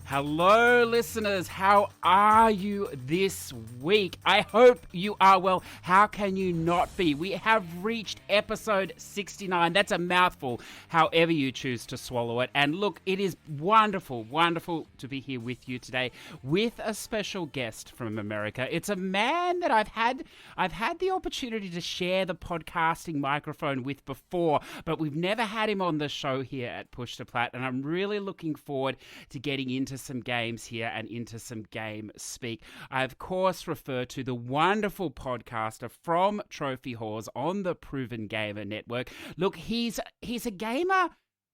Hello, listeners. How are you this week? I hope you are well. How can you not be? We have reached episode 69. That's a mouthful, however you choose to swallow it. And look, it is wonderful to be here with you today with a special guest from America. It's a man that I've had the opportunity to share the podcasting microphone with before, but we've never had him on the show here at Push to Plat, and I'm really looking forward to getting into some games here and into some game speak. I, of course, refer to the wonderful podcaster from Trophy Whores on the Proven Gamer Network. Look, he's a gamer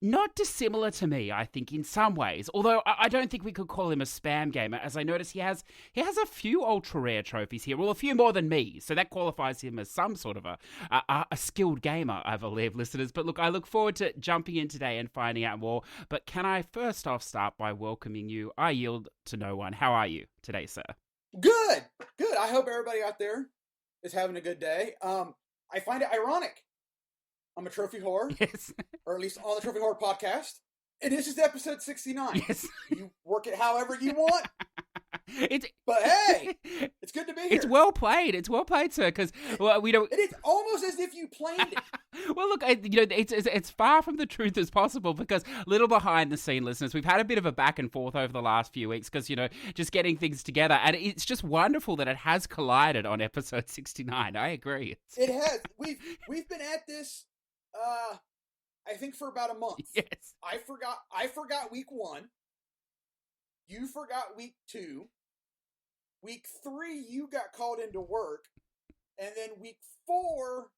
not dissimilar to me, I think, in some ways. Although I don't think we could call him a spam gamer, as I notice he has a few ultra-rare trophies here. Well, a few more than me, so that qualifies him as some sort of a skilled gamer, I believe, listeners. But look, I look forward to jumping in today and finding out more. But can I first off start by welcoming you, Iyield2no1. How are you today, sir? Good. I hope everybody out there is having a good day. I find it ironic. I'm a trophy whore. Yes. Or at least on the Trophy Whore podcast. And this is episode 69. Yes. You work it however you want. But hey, it's good to be here. It's well played, sir, because we don't... It is almost as if you planned it. Well, look, it's far from the truth as possible, because little behind the scene, listeners, we've had a bit of a back and forth over the last few weeks because, just getting things together, and it's just wonderful that it has collided on episode 69. I agree. It has. We've been at this, I think for about a month. Yes. I forgot week 1. You forgot week 2. Week 3, you got called into work. And then week 4,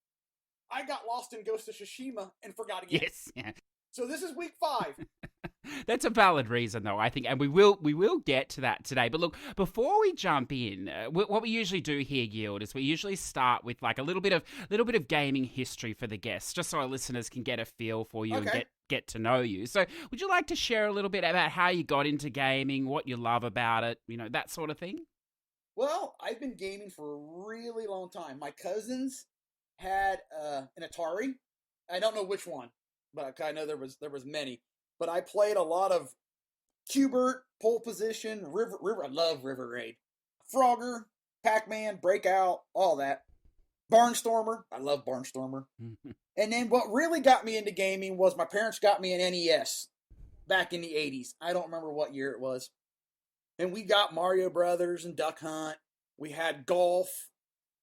I got lost in Ghost of Tsushima and forgot again. Yes. Yeah. So this is week 5. That's a valid reason, though, I think, and we will get to that today. But look, before we jump in, what we usually do here, Yield, is we usually start with like a little bit of gaming history for the guests, just so our listeners can get a feel for you and get to know you. So, would you like to share a little bit about how you got into gaming, what you love about it, that sort of thing? Well, I've been gaming for a really long time. My cousins had an Atari. I don't know which one, but I know there was many. But I played a lot of Cubert, Pole Position, River. I love River Raid, Frogger, Pac-Man, Breakout, all that. Barnstormer. I love Barnstormer. And then what really got me into gaming was my parents got me an NES back in the 80s. I don't remember what year it was. And we got Mario Brothers and Duck Hunt. We had Golf,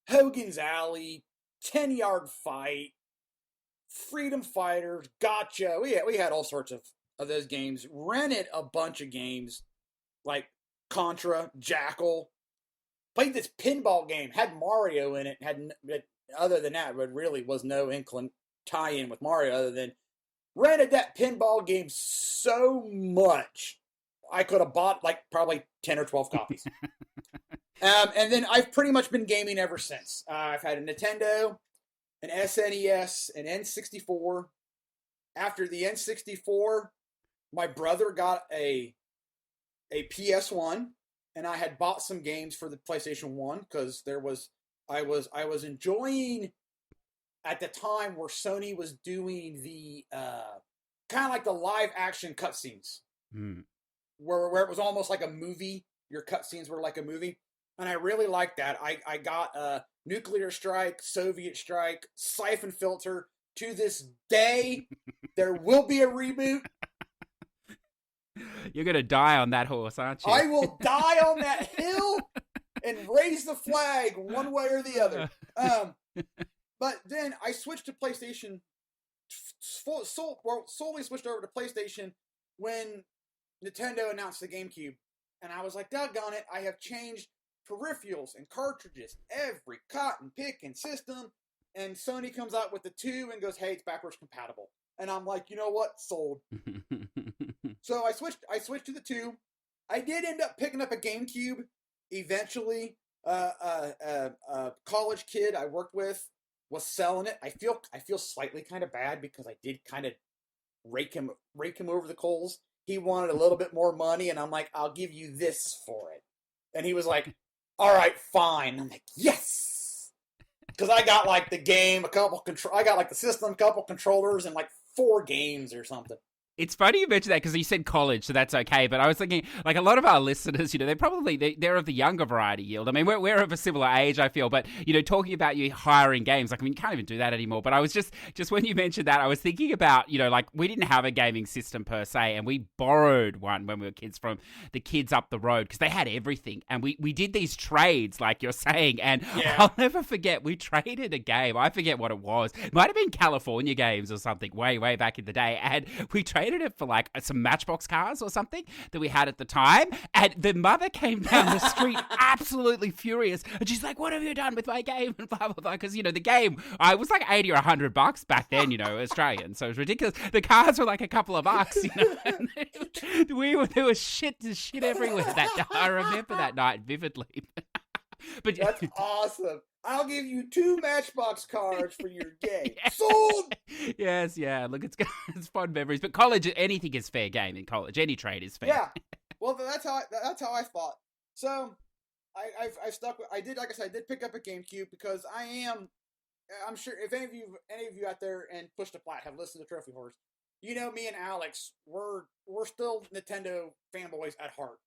Hogan's Alley, 10-Yard Fight, Freedom Fighters, Gotcha. We had all sorts of those games. Rented a bunch of games like Contra, Jackal. Played this pinball game. Had Mario in it. Other than that, there really was no tie-in with Mario other than rented that pinball game so much I could have bought like probably 10 or 12 copies. And then I've pretty much been gaming ever since. I've had a Nintendo, an SNES, an N64. After the N64, my brother got a PS1, and I had bought some games for the PlayStation 1 because I was enjoying at the time where Sony was doing the kind of like the live action cutscenes, where it was almost like a movie. Your cutscenes were like a movie, and I really liked that. I got Nuclear Strike, Soviet Strike, Siphon Filter. To this day, there will be a reboot. You're going to die on that horse, aren't you? I will die on that hill and raise the flag one way or the other. But then I switched to PlayStation, solely switched over to PlayStation when Nintendo announced the GameCube. And I was like, doggone it, I have changed peripherals and cartridges, every cotton picking system. And Sony comes out with the 2 and goes, hey, it's backwards compatible. And I'm like, you know what? Sold. So I switched to the 2. I did end up picking up a GameCube eventually. A college kid I worked with was selling it. I feel slightly kind of bad because I did kind of rake him over the coals. He wanted a little bit more money, and I'm like, I'll give you this for it. And he was like, all right, fine. I'm like, yes. Because I got like the game, I got like the system, a couple controllers, and like 4 games or something. It's funny you mentioned that because you said college, so that's okay. But I was thinking, like, a lot of our listeners, they're of the younger variety, Yield. I mean, we're of a similar age, I feel. But, talking about you hiring games, like, I mean, you can't even do that anymore. But I was just when you mentioned that, I was thinking about, like, we didn't have a gaming system per se. And we borrowed one when we were kids from the kids up the road because they had everything. And we did these trades, like you're saying. And I'll never forget, we traded a game. I forget what it was. It might have been California games or something way, way back in the day. And we traded it for like some Matchbox cars or something that we had at the time, and the mother came down the street absolutely furious, and she's like, "What have you done with my game?" and blah blah blah. Because the game, I was like $80 or $100 back then, Australian, so it was ridiculous. The cars were like a couple of bucks, and there was shit everywhere that day. I remember that night vividly. But that's awesome. I'll give you 2 Matchbox cards for your game. Sold! Yes, yeah. Look, it's fun memories. But college, anything is fair game in college. Any trade is fair. Yeah. Well, that's how I thought. So, I stuck with. I did, like I said, I did pick up a GameCube because I'm sure if any of you out there in Push2Plat have listened to Trophy Horse, me and Alex, we're still Nintendo fanboys at heart.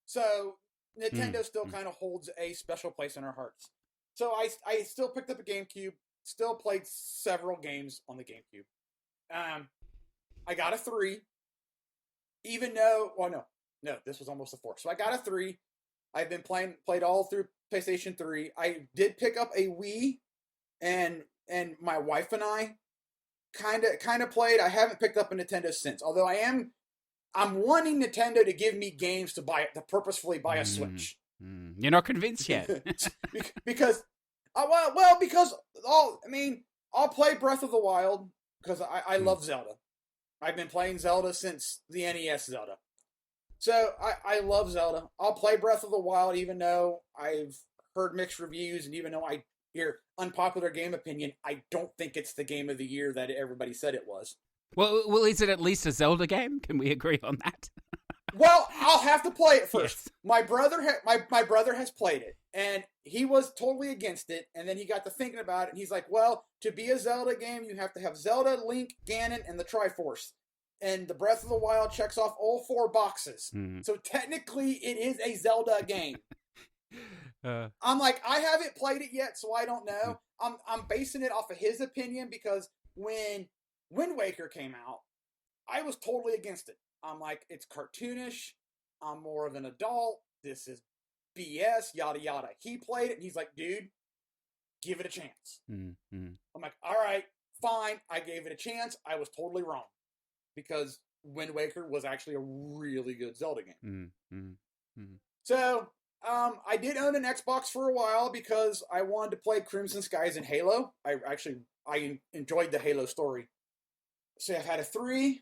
So Nintendo still kind of holds a special place in our hearts. So I still picked up a GameCube, still played several games on the GameCube. I got a 3, even though, no, this was almost a 4. So I got a 3. I've been played all through PlayStation 3. I did pick up a Wii, and my wife and I kind of played. I haven't picked up a Nintendo since, although I'm wanting Nintendo to give me games to purposefully buy a Switch. You're not convinced yet. because I'll play Breath of the Wild because I love Zelda. I've been playing Zelda since the NES Zelda. So I love Zelda. I'll play Breath of the Wild even though I've heard mixed reviews, and even though I hear unpopular game opinion, I don't think it's the game of the year that everybody said it was. Well, is it at least a Zelda game? Can we agree on that? Well, I'll have to play it first. Yes. My brother has played it, and he was totally against it. And then he got to thinking about it, and he's like, "Well, to be a Zelda game, you have to have Zelda, Link, Ganon, and the Triforce." And the Breath of the Wild checks off all 4 boxes. So technically, it is a Zelda game. I'm like, I haven't played it yet, so I don't know. I'm basing it off of his opinion because when Wind Waker came out, I was totally against it. I'm like, it's cartoonish. I'm more of an adult. This is BS, yada, yada. He played it, and he's like, dude, give it a chance. I'm like, all right, fine. I gave it a chance. I was totally wrong because Wind Waker was actually a really good Zelda game. So, I did own an Xbox for a while because I wanted to play Crimson Skies and Halo. I enjoyed the Halo story. So I've had a 3.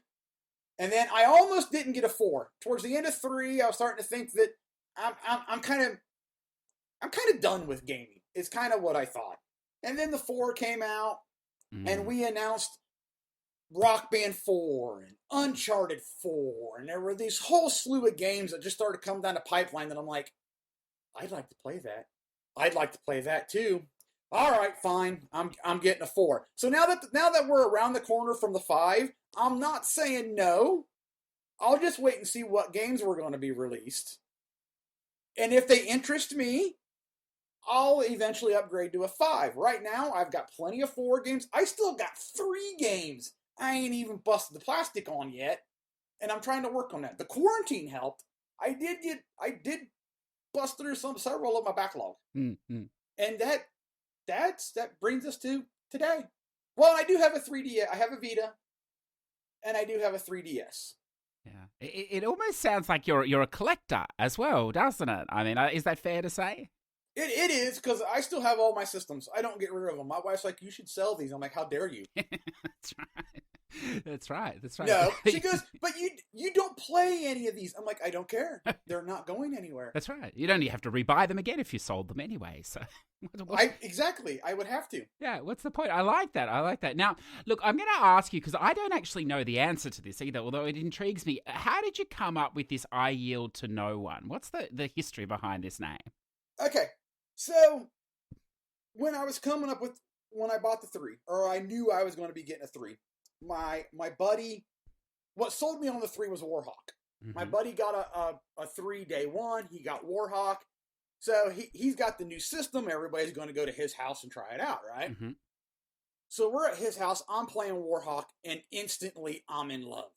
And then I almost didn't get a 4. Towards the end of 3, I was starting to think that I'm kind of done with gaming. It's kind of what I thought. And then the 4 came out, and we announced Rock Band 4 and Uncharted 4, and there were these whole slew of games that just started coming down the pipeline that I'm like, I'd like to play that. I'd like to play that too. All right, fine. I'm getting a 4. So now that we're around the corner from the 5, I'm not saying no. I'll just wait and see what games were going to be released. And if they interest me, I'll eventually upgrade to a 5. Right now, I've got plenty of 4 games. I still got 3 games I ain't even busted the plastic on yet. And I'm trying to work on that. The quarantine helped. I did bust through several of my backlog. And that brings us to today. Well, I do have a 3DS. I have a Vita, and I do have a 3DS. Yeah, it almost sounds like you're a collector as well, doesn't it? I mean, is that fair to say? It is, because I still have all my systems. I don't get rid of them. My wife's like, you should sell these. I'm like, how dare you? That's right. No, she goes, but you don't play any of these. I'm like, I don't care. They're not going anywhere. That's right. You'd only have to rebuy them again if you sold them anyway. So, exactly. I would have to. Yeah. What's the point? I like that. Now, look, I'm going to ask you because I don't actually know the answer to this either, although it intrigues me. How did you come up with this Iyield2no1? What's the history behind this name? Okay, so when I bought the 3, or I knew I was going to be getting a 3. My buddy, what sold me on the 3 was Warhawk. My buddy got a 3 day 1. He got Warhawk. So he's got the new system. Everybody's going to go to his house and try it out, right? So we're at his house. I'm playing Warhawk, and instantly I'm in love.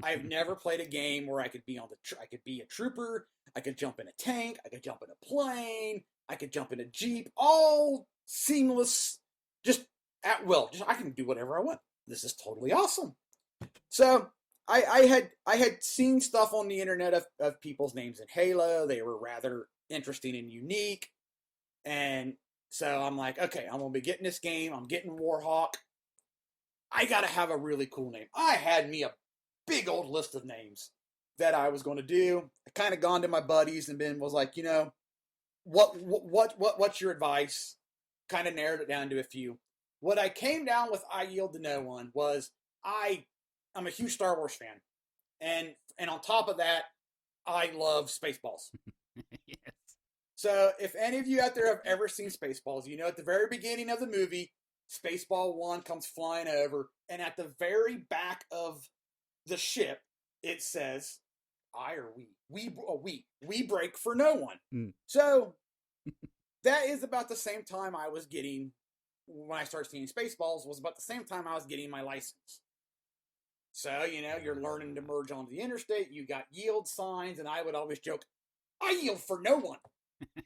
I've never played a game where I could be I could be a trooper. I could jump in a tank. I could jump in a plane. I could jump in a Jeep. All seamless, just at will. I can do whatever I want. This is totally awesome. So I had seen stuff on the internet of people's names in Halo. They were rather interesting and unique. And so I'm like, okay, I'm going to be getting this game. I'm getting Warhawk. I got to have a really cool name. I had me a big old list of names that I was going to do. I kind of gone to my buddies and was like, what's your advice? Kind of narrowed it down to a few. What I came down with Iyield2no1 was I'm a huge Star Wars fan. And on top of that, I love Spaceballs. Yes. So if any of you out there have ever seen Spaceballs, at the very beginning of the movie, Spaceball 1 comes flying over, and at the very back of the ship, it says, we break for no one. So that is about the same time I was getting, when I started seeing Spaceballs, was about the same time I was getting my license. So, you're learning to merge onto the interstate. You got yield signs, and I would always joke, I yield for no one.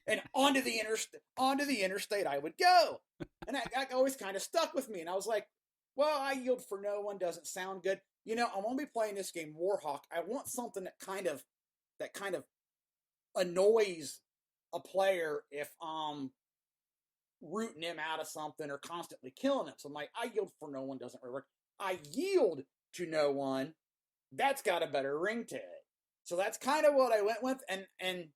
And onto the interstate I would go. And that always kind of stuck with me. And I was like, well, I yield for no one doesn't sound good. I'm going to be playing this game, Warhawk. I want something that kind of annoys a player if I'm rooting him out of something or constantly killing him. So I'm like, I yield for no one doesn't really work. I yield to no one. That's got a better ring to it. So that's kind of what I went with. And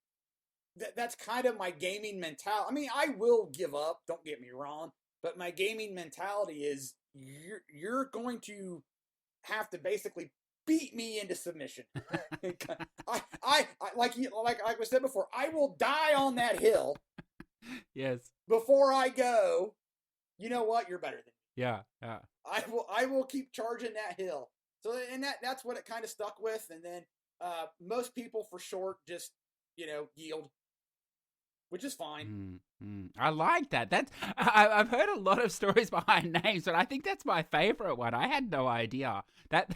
that's kind of my gaming mentality. I mean, I will give up, don't get me wrong, but my gaming mentality is you're going to have to basically beat me into submission. I like I said before, I will die on that hill. Yes. Before I go, you know what? You're better than me. Yeah. I will keep charging that hill. So and that's what it kind of stuck with. And then most people for short just yield, which is fine. I like that. I've heard a lot of stories behind names, but I think that's my favorite one. I had no idea. That's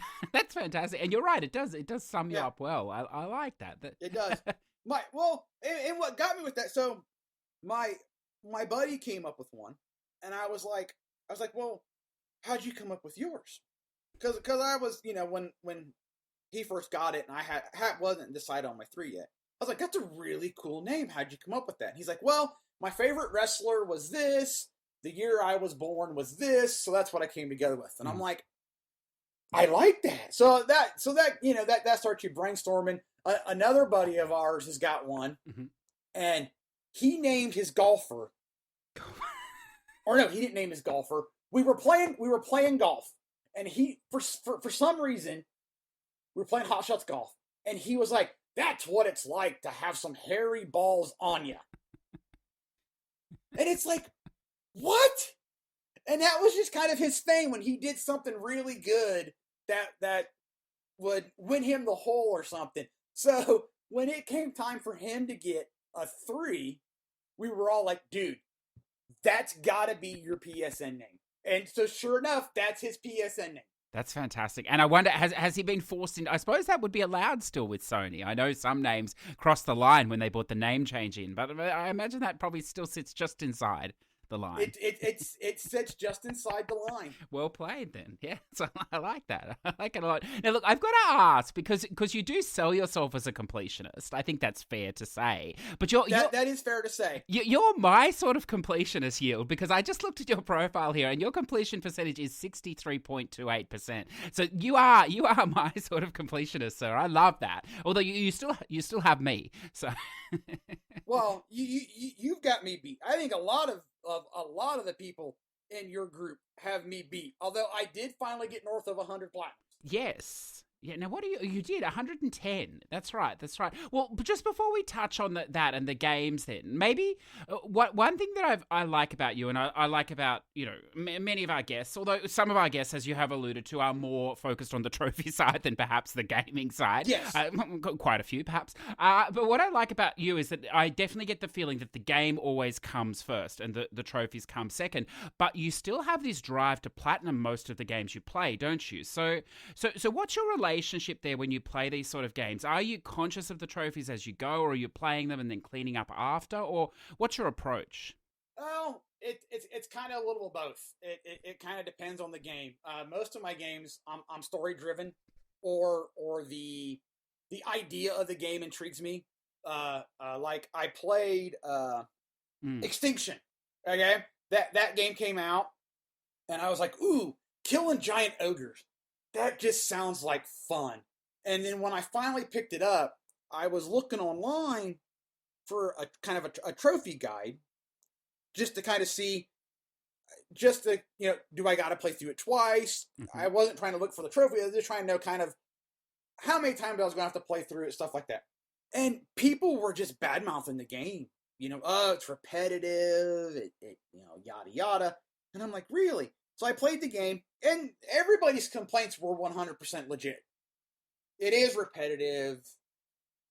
fantastic. And you're right, it does sum you up well. I like that. It does. And what got me with that, so my buddy came up with one, and I was like, well, how'd you come up with yours? Because I was, when he first got it, and I wasn't decided on my 3 yet. I was like, that's a really cool name. How'd you come up with that? And he's like, well, my favorite wrestler was this. The year I was born was this. So that's what I came together with. And I'm like, I like that. So that starts you brainstorming. Another buddy of ours has got one, and he named his golfer. Or no, he didn't name his golfer. We were playing golf, and he for some reason we were playing Hot Shots golf, and he was like, that's what it's like to have some hairy balls on you. And it's like, what? And that was just kind of his thing when he did something really good that would win him the hole or something. So when it came time for him to get a 3, we were all like, dude, that's got to be your PSN name. And so sure enough, that's his PSN name. That's fantastic. And I wonder, has he been forced in? I suppose that would be allowed still with Sony. I know some names crossed the line when they brought the name change in, but I imagine that probably still sits just inside the line. It sits just inside the line. Well played then. Yeah, so I like that. I like it a lot. Now look, I've got to ask, because you do sell yourself as a completionist. I think that's fair to say. But that is fair to say. You're my sort of completionist, Yield, because I just looked at your profile here and your completion percentage is 63.28%. So you are my sort of completionist, sir. I love that. Although you still have me. So well, you've got me beat. I think a lot of the people in your group have me beat. Although I did finally get north of 100 platinums. Yes. Yeah, now what do you did 110. That's right. That's right. Well, but just before we touch on that and the games, then maybe one thing that I like about you, and I like about many of our guests, although some of our guests, as you have alluded to, are more focused on the trophy side than perhaps the gaming side. Yes, quite a few perhaps. But what I like about you is that I definitely get the feeling that the game always comes first and the trophies come second. But you still have this drive to platinum most of the games you play, don't you? So what's your relationship there when you play these sort of games? Are you conscious of the trophies as you go, or are you playing them and then cleaning up after, or what's your approach? Oh, it's kind of a little of both. It kind of depends on the game. Most of my games, I'm story driven, or the idea of the game intrigues me. Like I played Extinction. Okay, that game came out, and I was like, ooh, killing giant ogres. That just sounds like fun. And then when I finally picked it up, I was looking online for a kind of a trophy guide, just to kind of see, do I got to play through it twice? Mm-hmm. I wasn't trying to look for the trophy. I was just trying to know kind of how many times I was going to have to play through it, stuff like that. And people were just bad-mouthing the game. Oh, it's repetitive, yada, yada. And I'm like, really? So I played the game, and everybody's complaints were 100% legit. It is repetitive.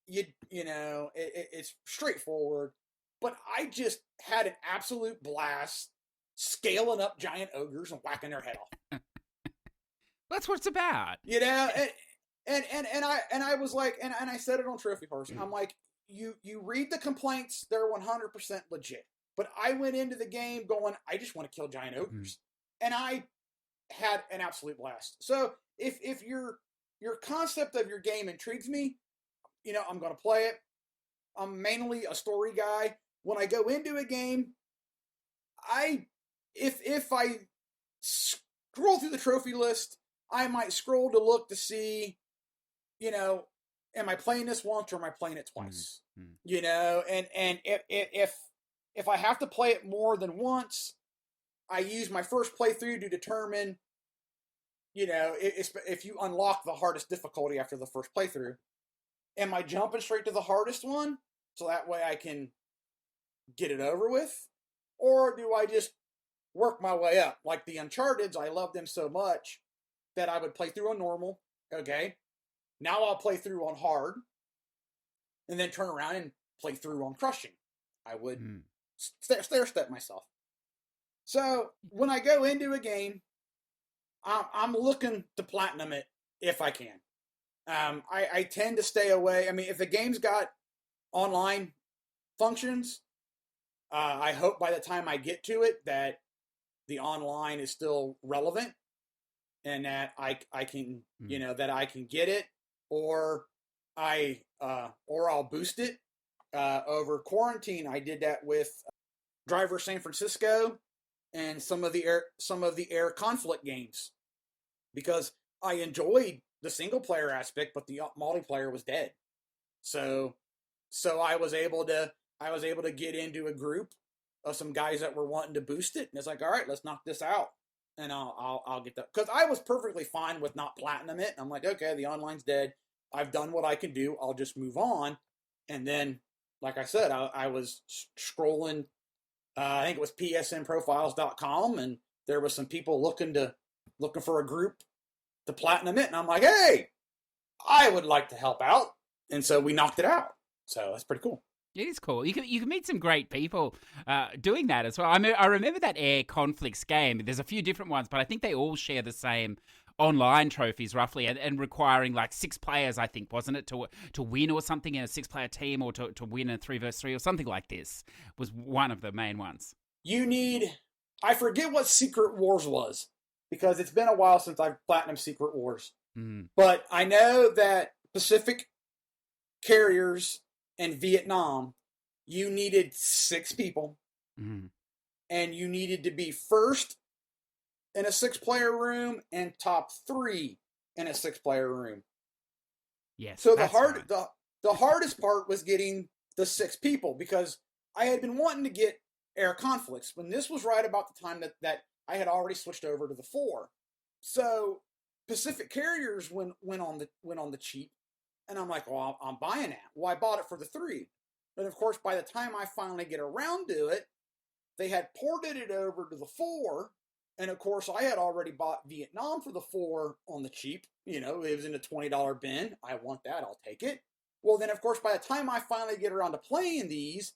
It's straightforward. But I just had an absolute blast scaling up giant ogres and whacking their head off. That's what it's about. And I was like, and I said it on Trophy Person. I'm like, you read the complaints, they're 100% legit. But I went into the game going, I just want to kill giant ogres. And I had an absolute blast. So if your concept of your game intrigues me, I'm going to play it. I'm mainly a story guy. When I go into a game, if I scroll through the trophy list, I might scroll to look to see, am I playing this once or am I playing it twice? And if I have to play it more than once, I use my first playthrough to determine, if you unlock the hardest difficulty after the first playthrough, am I jumping straight to the hardest one so that way I can get it over with? Or do I just work my way up? Like the Uncharted's, I love them so much that I would play through on normal. Okay. Now I'll play through on hard and then turn around and play through on crushing. I would stair step myself. So when I go into a game, I'm looking to platinum it if I can. I tend to stay away. I mean, if the game's got online functions, I hope by the time I get to it that the online is still relevant and that I can, that I can get it, or I'll boost it. Over quarantine, I did that with Driver San Francisco and some of the air conflict games, because I enjoyed the single player aspect, but the multiplayer was dead. So I was able to get into a group of some guys that were wanting to boost it, and it's like, all right, let's knock this out, and I'll get that, because I was perfectly fine with not platinum it. I'm like, okay, the online's dead. I've done what I can do. I'll just move on. And then, like I said, I was scrolling. I think it was psnprofiles.com, and there was some people looking for a group to platinum it, and I'm like, hey, I would like to help out, and so we knocked it out. So that's pretty cool. It is cool. You can meet some great people doing that as well. I remember that Air Conflicts game. There's a few different ones, but I think they all share the same online trophies roughly, and requiring like 6 players, I think, wasn't it, to win or something in a 6-player team, or to win a 3v3 or something like this was one of the main ones. I forget what Secret Wars was, because it's been a while since I've platinumed Secret Wars. But I know that Pacific carriers and Vietnam, you needed 6 people, and you needed to be first in a 6-player room and top 3 in a 6-player room. Yes. So the hardest part was getting the 6 people, because I had been wanting to get Air Conflicts when this was right about the time that I had already switched over to the 4. So Pacific Carriers went on the cheap, and I'm like, well, I'm buying that. Well, I bought it for the 3, but of course, by the time I finally get around to it, they had ported it over to the 4, and of course, I had already bought Vietnam for the 4 on the cheap. It was in a $20 bin. I want that. I'll take it. Well, then, of course, by the time I finally get around to playing these,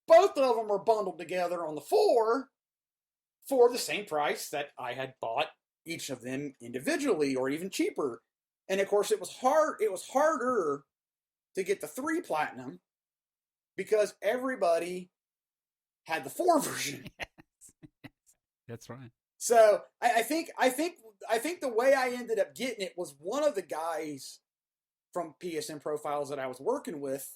both of them are bundled together on the 4 for the same price that I had bought each of them individually, or even cheaper. And of course, it was harder to get the 3 platinum because everybody had the 4 version. Yes. That's right. So I think the way I ended up getting it was one of the guys from PSN Profiles that I was working with.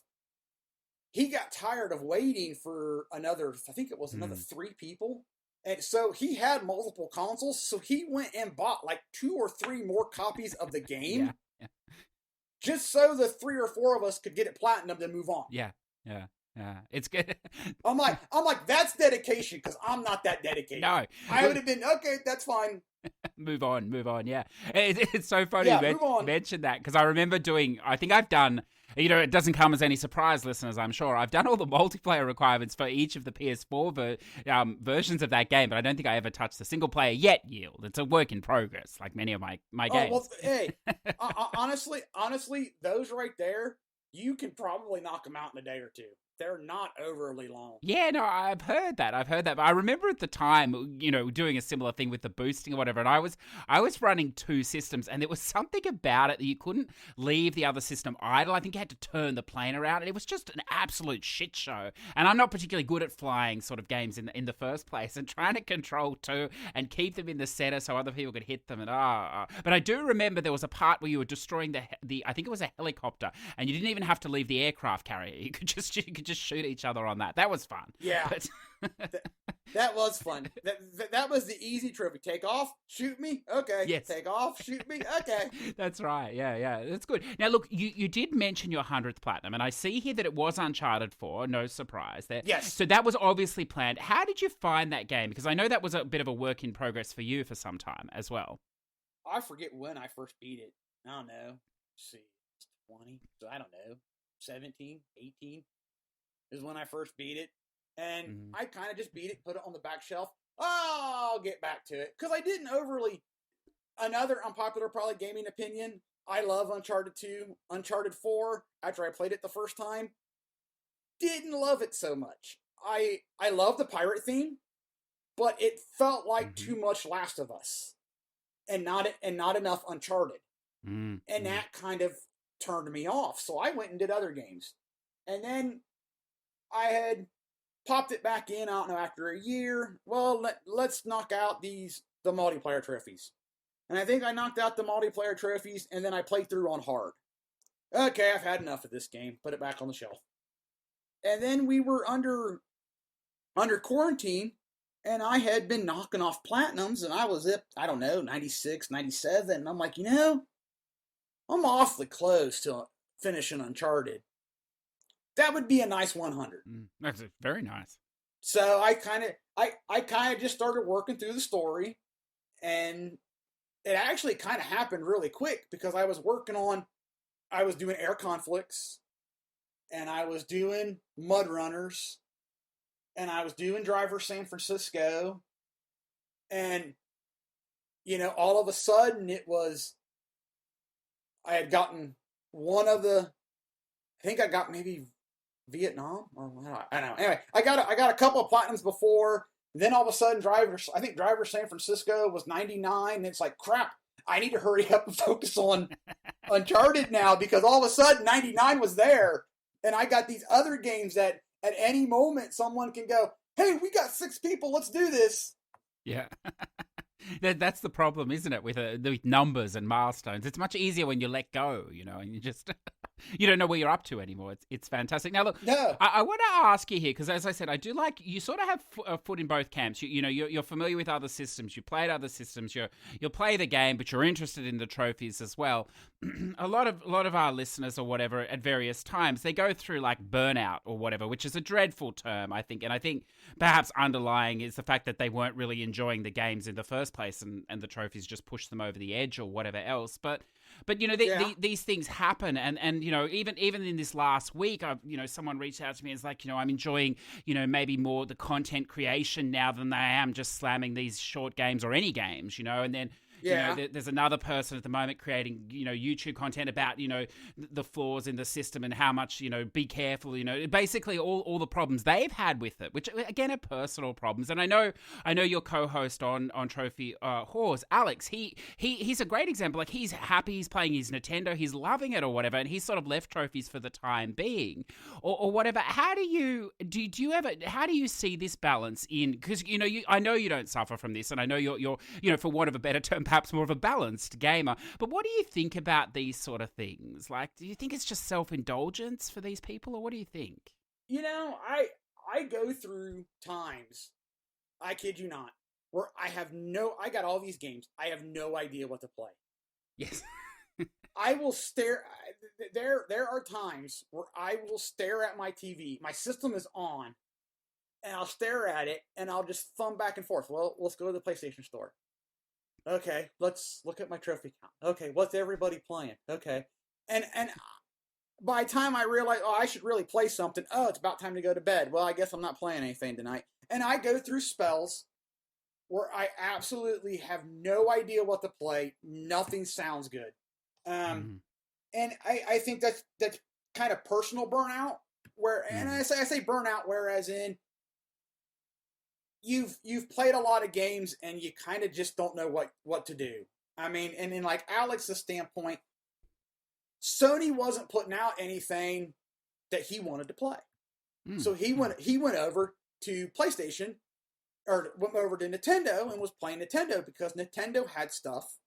He got tired of waiting for another 3 people. And so he had multiple consoles, so he went and bought like 2 or 3 more copies of the game, just so the 3 or 4 of us could get it platinum and move on. Yeah. It's good. I'm like, that's dedication, because I'm not that dedicated. No, I would have been okay. That's fine. Move on. Yeah, it's so funny you mentioned that, because I remember I think I've done. It doesn't come as any surprise, listeners, I'm sure. I've done all the multiplayer requirements for each of the PS4 versions of that game, but I don't think I ever touched the single player yet, Yield. It's a work in progress, like many of my games. Well, hey, honestly, those right there, you can probably knock them out in a day or 2. They're not overly long. Yeah, no, I've heard that. But I remember at the time, doing a similar thing with the boosting or whatever, and I was running 2 systems, and there was something about it that you couldn't leave the other system idle. I think you had to turn the plane around, and it was just an absolute shit show. And I'm not particularly good at flying sort of games in the first place, and trying to control 2 and keep them in the center so other people could hit them. And But I do remember there was a part where you were destroying the I think it was a helicopter, and you didn't even have to leave the aircraft carrier. You could just shoot each other on that. That was fun. Yeah. That was fun. That was the easy trophy. Take off, shoot me. Okay. Yes. Take off, shoot me. Okay. That's right. Yeah. That's good. Now, look, you did mention your 100th platinum, and I see here that it was Uncharted 4. No surprise there. Yes. So that was obviously planned. How did you find that game? Because I know that was a bit of a work in progress for you for some time as well. I forget when I first beat it. I don't know. Let's see. It's 20. So I don't know. 17, 18 is when I first beat it. And I kind of just beat it, put it on the back shelf. I'll get back to it. Because I didn't another unpopular probably gaming opinion, I love Uncharted 2. Uncharted 4, after I played it the first time, didn't love it so much. I love the pirate theme, but it felt like too much Last of Us. And not enough Uncharted. And that kind of turned me off. So I went and did other games. And then I had popped it back in, I don't know, after a year. Well, let's knock out the multiplayer trophies. And I think I knocked out the multiplayer trophies, and then I played through on hard. Okay, I've had enough of this game. Put it back on the shelf. And then we were under quarantine, and I had been knocking off platinums, and I was at, I don't know, 96, 97. And I'm like, I'm awfully close to finishing Uncharted. That would be a nice 100. That's very nice. So I kind of just started working through the story, and it actually kind of happened really quick because I was doing air conflicts, and I was doing mud runners, and I was doing Driver San Francisco, and all of a sudden I had gotten I think I got maybe Vietnam, or I don't know. Anyway, I got a couple of platinums before. Then all of a sudden, Driver San Francisco was 99. And it's like, crap, I need to hurry up and focus on Uncharted now, because all of a sudden 99 was there, and I got these other games that at any moment someone can go, hey, we got 6 people, let's do this. Yeah. That's the problem, isn't it, with numbers and milestones? It's much easier when you let go, and you just... You don't know where you're up to anymore. It's fantastic. Now, look, No. I want to ask you here, because as I said, I do like, you sort of have a foot in both camps. You're familiar with other systems. You played other systems. You'll play the game, but you're interested in the trophies as well. a lot of our listeners or whatever at various times, they go through like burnout or whatever, which is a dreadful term, I think. And I think perhaps underlying is the fact that they weren't really enjoying the games in the first place, and the trophies just pushed them over the edge or whatever else. But these things happen, and even in this last week, someone reached out to me and was like, I'm enjoying maybe more the content creation now than I am just slamming these short games or any games, and then. There's another person at the moment creating, YouTube content about, the flaws in the system and how much, be careful, basically all the problems they've had with it, which again are personal problems. And I know your co-host on Trophy Whores, Alex, he's a great example. Like, he's happy, he's playing his Nintendo, he's loving it or whatever, and he's sort of left trophies for the time being or whatever. How do you see this balance in, because, I know you don't suffer from this, and I know you're for want of a better term, perhaps more of a balanced gamer. But what do you think about these sort of things? Like, do you think it's just self-indulgence for these people, or what do you think? I go through times, I kid you not, where I got all these games, I have no idea what to play. Yes. I will stare, there are times where I will stare at my TV, my system is on, and I'll stare at it, and I'll just thumb back and forth. Well, let's go to the PlayStation Store. Okay, let's look at my trophy count. Okay, what's everybody playing? Okay. And by the time I realize, I should really play something, it's about time to go to bed. Well, I guess I'm not playing anything tonight. And I go through spells where I absolutely have no idea what to play. Nothing sounds good. And I think that's kind of personal burnout, and I say burnout, whereas in, You've played a lot of games and you kind of just don't know what to do. I mean, and in like Alex's standpoint, Sony wasn't putting out anything that he wanted to play. So he went over to PlayStation, or went over to Nintendo and was playing Nintendo because Nintendo had stuff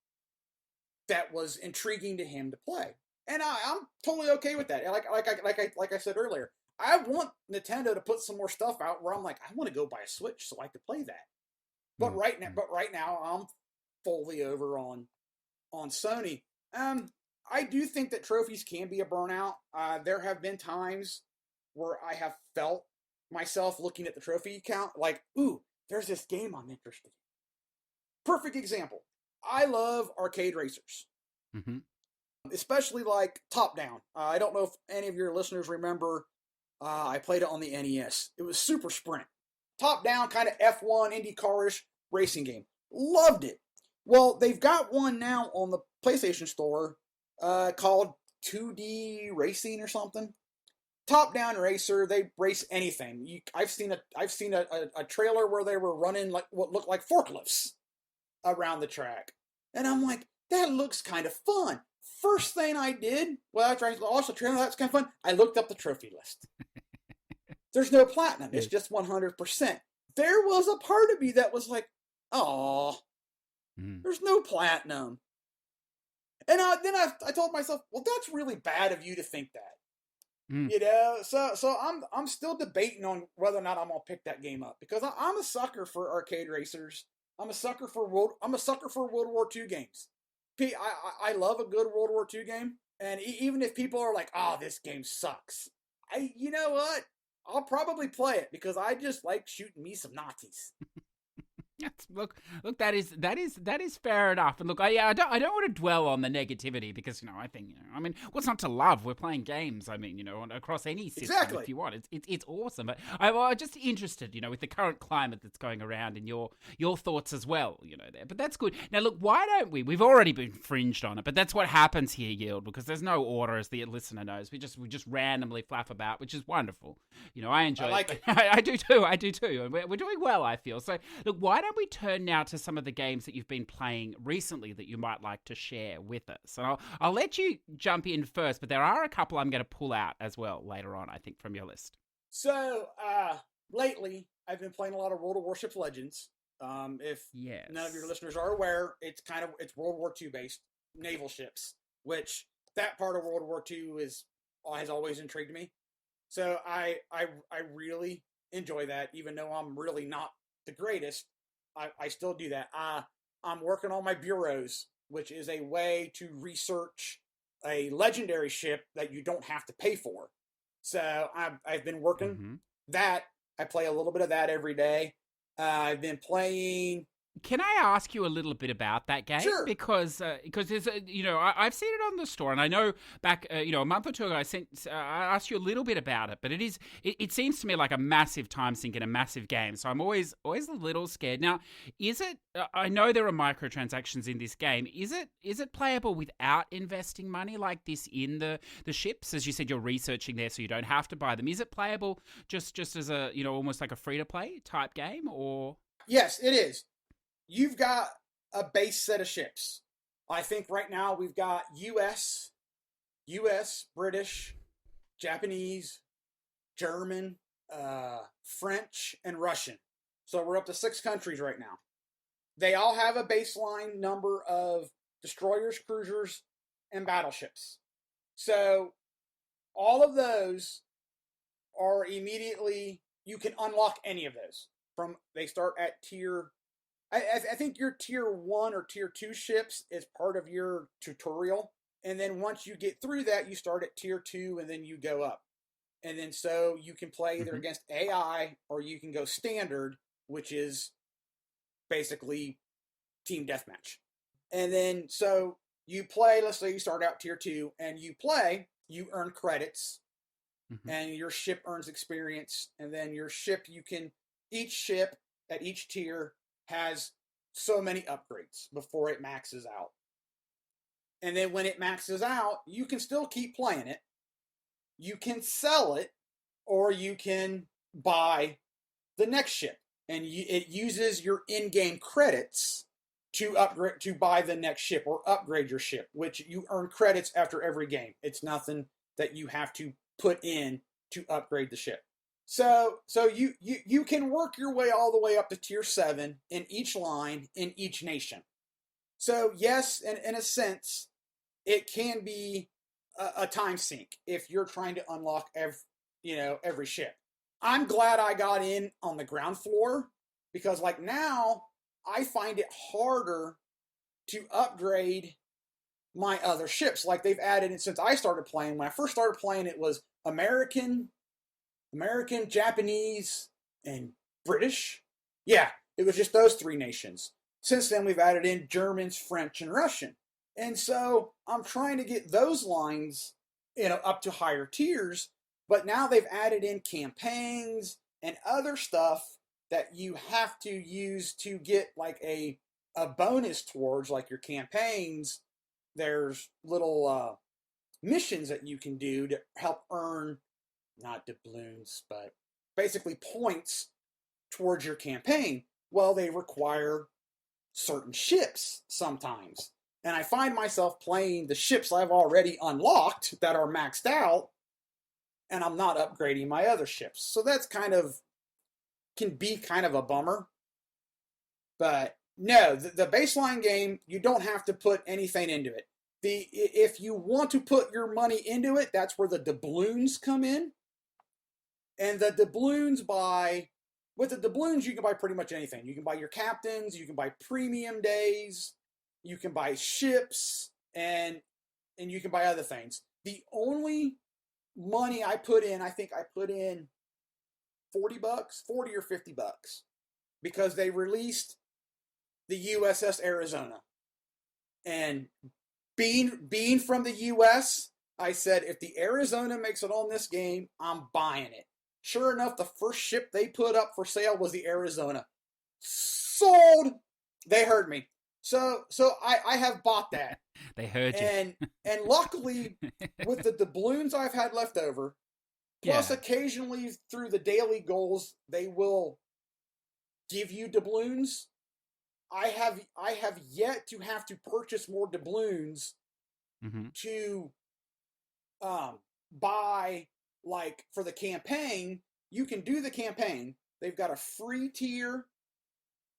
that was intriguing to him to play. And I'm totally okay with that. Like I said earlier, I want Nintendo to put some more stuff out where I'm like, I want to go buy a Switch so I could play that. But right now, I'm fully over on Sony. I do think that trophies can be a burnout. There have been times where I have felt myself looking at the trophy count like, ooh, there's this game I'm interested in. Perfect example. I love arcade racers. Especially like Top Down. I don't know if any of your listeners remember. I played it on the NES. It was Super Sprint. Top down, kind of F1, IndyCar-ish racing game. Loved it. Well, they've got one now on the PlayStation Store called 2D Racing or something. Top down racer, they race anything. I've seen a trailer where they were running like what looked like forklifts around the track. And I'm like, that looks kind of fun. First thing I did, after I watched the trailer, that's kind of fun, I looked up the trophy list. There's no platinum. It's just 100%. There was a part of me that was like, oh, there's no platinum. And then I told myself, well, that's really bad of you to think that. So I'm still debating on whether or not I'm gonna pick that game up, because I'm a sucker for arcade racers. I'm a sucker for World War II games. I love a good World War II game, and even if people are like, "Oh, this game sucks," you know what? I'll probably play it because I just like shooting me some Nazis. Look, that is fair enough. And look, I don't want to dwell on the negativity, because I think what's not to love? We're playing games. Across any system, if you want, it's awesome. But I'm just interested, with the current climate that's going around, and your thoughts as well, there. But that's good. Now, look, why don't we? We've already been fringed on it, but that's what happens here, Yield, because there's no order, as the listener knows. We just randomly flap about, which is wonderful. I enjoy it. I do too. And we're doing well, I feel. So, look, why don't we turn now to some of the games that you've been playing recently that you might like to share with us? And I'll let you jump in first, but there are a couple I'm going to pull out as well later on, I think, from your list. So, lately, I've been playing a lot of World of Warships Legends. If none of your listeners are aware, it's World War II based naval ships, which that part of World War II is has always intrigued me. So I really enjoy that, even though I'm really not the greatest. I still do that. I'm working on my bureaus, which is a way to research a legendary ship that you don't have to pay for. So I've been working that. I play a little bit of that every day. I've been playing. Can I ask you a little bit about that game? Sure. Because there's I've seen it on the store, and I know back a month or two ago I asked you a little bit about it, but it seems to me like a massive time sink in a massive game. So I'm always a little scared. Now, is it? I know there are microtransactions in this game. Is it playable without investing money like this in the ships? As you said, you're researching there, so you don't have to buy them. Is it playable just as a almost like a free to play type game, or? Yes, it is. You've got a base set of ships. I think right now we've got US, British, Japanese, German, French, and Russian. So we're up to 6 countries right now. They all have a baseline number of destroyers, cruisers, and battleships. So all of those are immediately, you can unlock any of those. They start at tier, I think your tier 1 or tier 2 ships is part of your tutorial. And then once you get through that, you start at tier 2 and then you go up. And then so you can play either against AI or you can go standard, which is basically team deathmatch. And then so you play, let's say you start out tier 2 and you play, you earn credits and your ship earns experience. And then your ship, each ship at each tier has so many upgrades before it maxes out. And then when it maxes out, you can still keep playing it. You can sell it, or you can buy the next ship. And it uses your in-game credits to upgrade, to buy the next ship or upgrade your ship, which you earn credits after every game. It's nothing that you have to put in to upgrade the ship. So you can work your way all the way up to tier 7 in each line in each nation. So yes, in a sense, it can be a time sink if you're trying to unlock every ship. I'm glad I got in on the ground floor, because like now I find it harder to upgrade my other ships. Like they've added it since I started playing. When I first started playing, it was American, Japanese, and British. Yeah, it was just those 3 nations. Since then, we've added in Germans, French, and Russian. And so I'm trying to get those lines, up to higher tiers. But now they've added in campaigns and other stuff that you have to use to get like a bonus towards, like your campaigns. There's little missions that you can do to help earn, not doubloons, but basically points towards your campaign. Well, they require certain ships sometimes. And I find myself playing the ships I've already unlocked that are maxed out, and I'm not upgrading my other ships. So that's can be kind of a bummer. But no, the baseline game, you don't have to put anything into it. If you want to put your money into it, that's where the doubloons come in. And the doubloons with the doubloons, you can buy pretty much anything. You can buy your captains, you can buy premium days, you can buy ships, and you can buy other things. The only money I put in, I think I put in $40, $40 or $50, because they released the USS Arizona. And being from the US, I said, if the Arizona makes it on this game, I'm buying it. Sure enough, the first ship they put up for sale was the Arizona. Sold! They heard me. So I have bought that. They heard you. And luckily, with the doubloons I've had left over, plus occasionally through the daily goals, they will give you doubloons. I have yet to have to purchase more doubloons to buy, like, for the campaign. You can do the campaign. They've got a free tier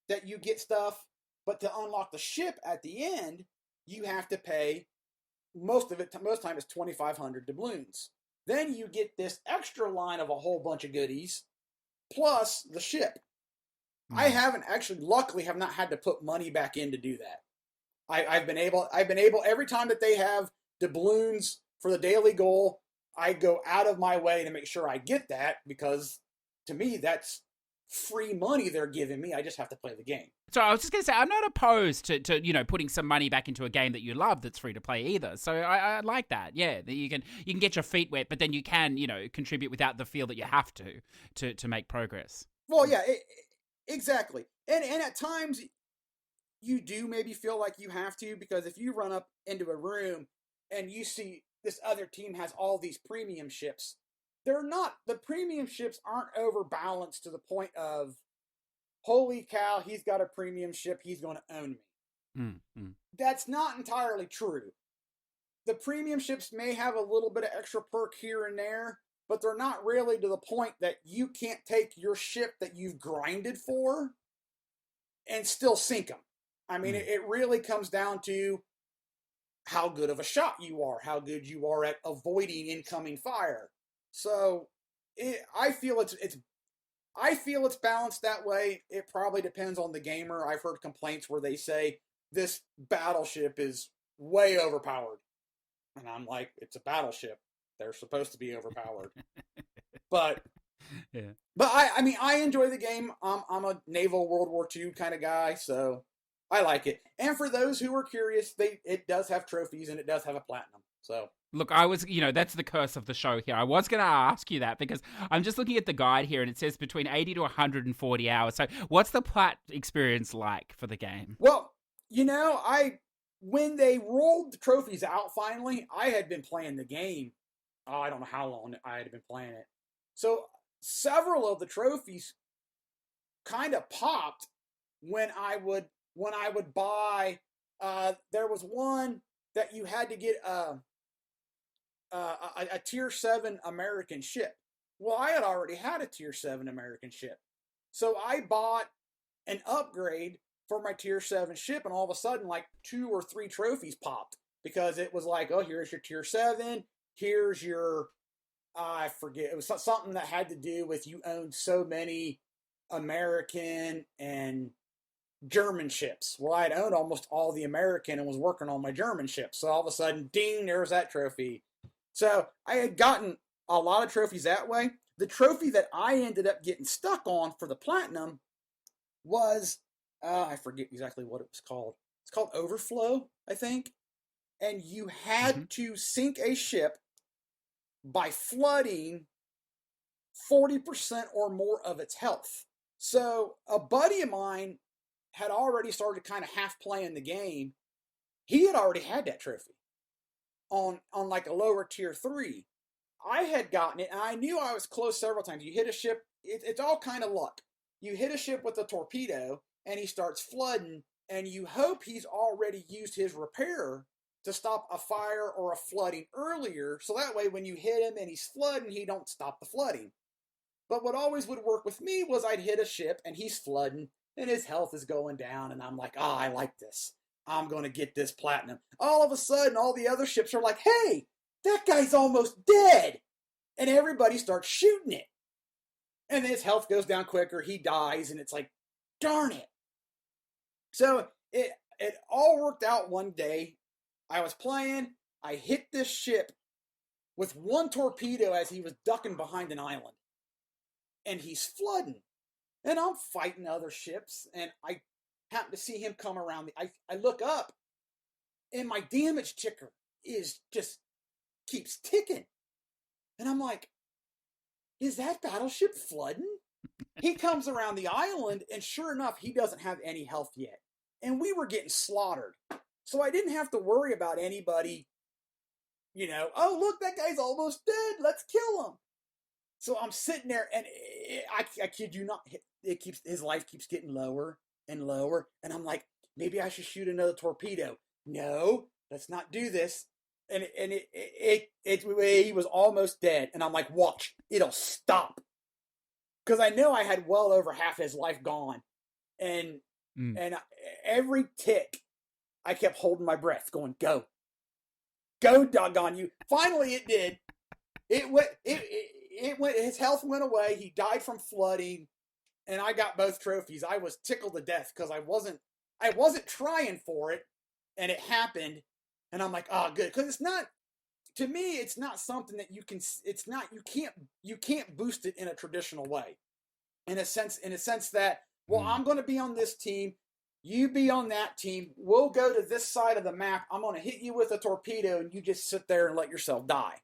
that you get stuff, but to unlock the ship at the end, you have to pay most time is 2,500 doubloons. Then you get this extra line of a whole bunch of goodies, plus the ship. I haven't actually, luckily, have not had to put money back in to do that. I've been able, every time that they have doubloons for the daily goal, I go out of my way to make sure I get that, because to me, that's free money they're giving me. I just have to play the game. So I was just going to say, I'm not opposed to putting some money back into a game that you love that's free to play either. So I like that. Yeah, that you can get your feet wet, but then you can, contribute without the feel that you have to make progress. Well, yeah, exactly. And at times you do maybe feel like you have to, because if you run up into a room and you see this other team has all these premium ships, the premium ships aren't overbalanced to the point of, holy cow, he's got a premium ship, he's going to own me. That's not entirely true. The premium ships may have a little bit of extra perk here and there, but they're not really to the point that you can't take your ship that you've grinded for and still sink them. I mean, it really comes down to how good of a shot you are, how good you are at avoiding incoming fire. So I feel it's balanced that way. It probably depends on the gamer. I've heard complaints where they say this battleship is way overpowered. And I'm like, it's a battleship. They're supposed to be overpowered. But I mean, I enjoy the game. I'm a naval World War II kind of guy, so I like it. And for those who are curious, it does have trophies and it does have a platinum. So look, I was, that's the curse of the show here. I was going to ask you that because I'm just looking at the guide here and it says between 80 to 140 hours. So what's the plat experience like for the game? Well, when they rolled the trophies out finally, I had been playing the game. Oh, I don't know how long I had been playing it. So several of the trophies kind of popped when I would buy. There was one that you had to get a tier 7 American ship. Well, I had already had a tier 7 American ship, so I bought an upgrade for my tier 7 ship, and all of a sudden, like 2 or 3 trophies popped, because it was like, oh, here's your tier 7, here's your, I forget, it was something that had to do with you owned so many American and German ships. Well, I'd owned almost all the American and was working on my German ships, so all of a sudden, ding, there's that trophy. So I had gotten a lot of trophies that way. The trophy that I ended up getting stuck on for the platinum was, I forget exactly what it was called. It's called Overflow, I think. And you had to sink a ship by flooding 40% or more of its health. So a buddy of mine had already started kind of half playing the game. He had already had that trophy on like a lower tier 3. I had gotten it, and I knew I was close several times. You hit a ship, it's all kind of luck. You hit a ship with a torpedo, and he starts flooding, and you hope he's already used his repair to stop a fire or a flooding earlier, so that way when you hit him and he's flooding, he don't stop the flooding. But what always would work with me was I'd hit a ship, and he's flooding, and his health is going down, and I'm like, I like this. I'm going to get this platinum. All of a sudden, all the other ships are like, hey, that guy's almost dead. And everybody starts shooting it. And then his health goes down quicker. He dies, and it's like, darn it. So it all worked out one day. I was playing. I hit this ship with one torpedo as he was ducking behind an island. And he's flooding. And I'm fighting other ships, and I happen to see him come around. I look up, and my damage ticker keeps ticking. And I'm like, is that battleship flooding? He comes around the island, and sure enough, he doesn't have any health yet. And we were getting slaughtered. So I didn't have to worry about anybody, oh, look, that guy's almost dead. Let's kill him. So I'm sitting there, and I kid you not, his life keeps getting lower and lower. And I'm like, maybe I should shoot another torpedo. No, let's not do this. And he was almost dead. And I'm like, watch, it'll stop. Because I know I had well over half his life gone. And every tick, I kept holding my breath, going, go, doggone you. Finally, it did. His health went away. He died from flooding, and I got both trophies. I was tickled to death because I wasn't trying for it, and it happened, and I'm like, oh, good, because it's not. To me, it's not something that you can. It's not. You can't boost it in a traditional way. In a sense that, well, I'm going to be on this team. You be on that team. We'll go to this side of the map. I'm going to hit you with a torpedo, and you just sit there and let yourself die.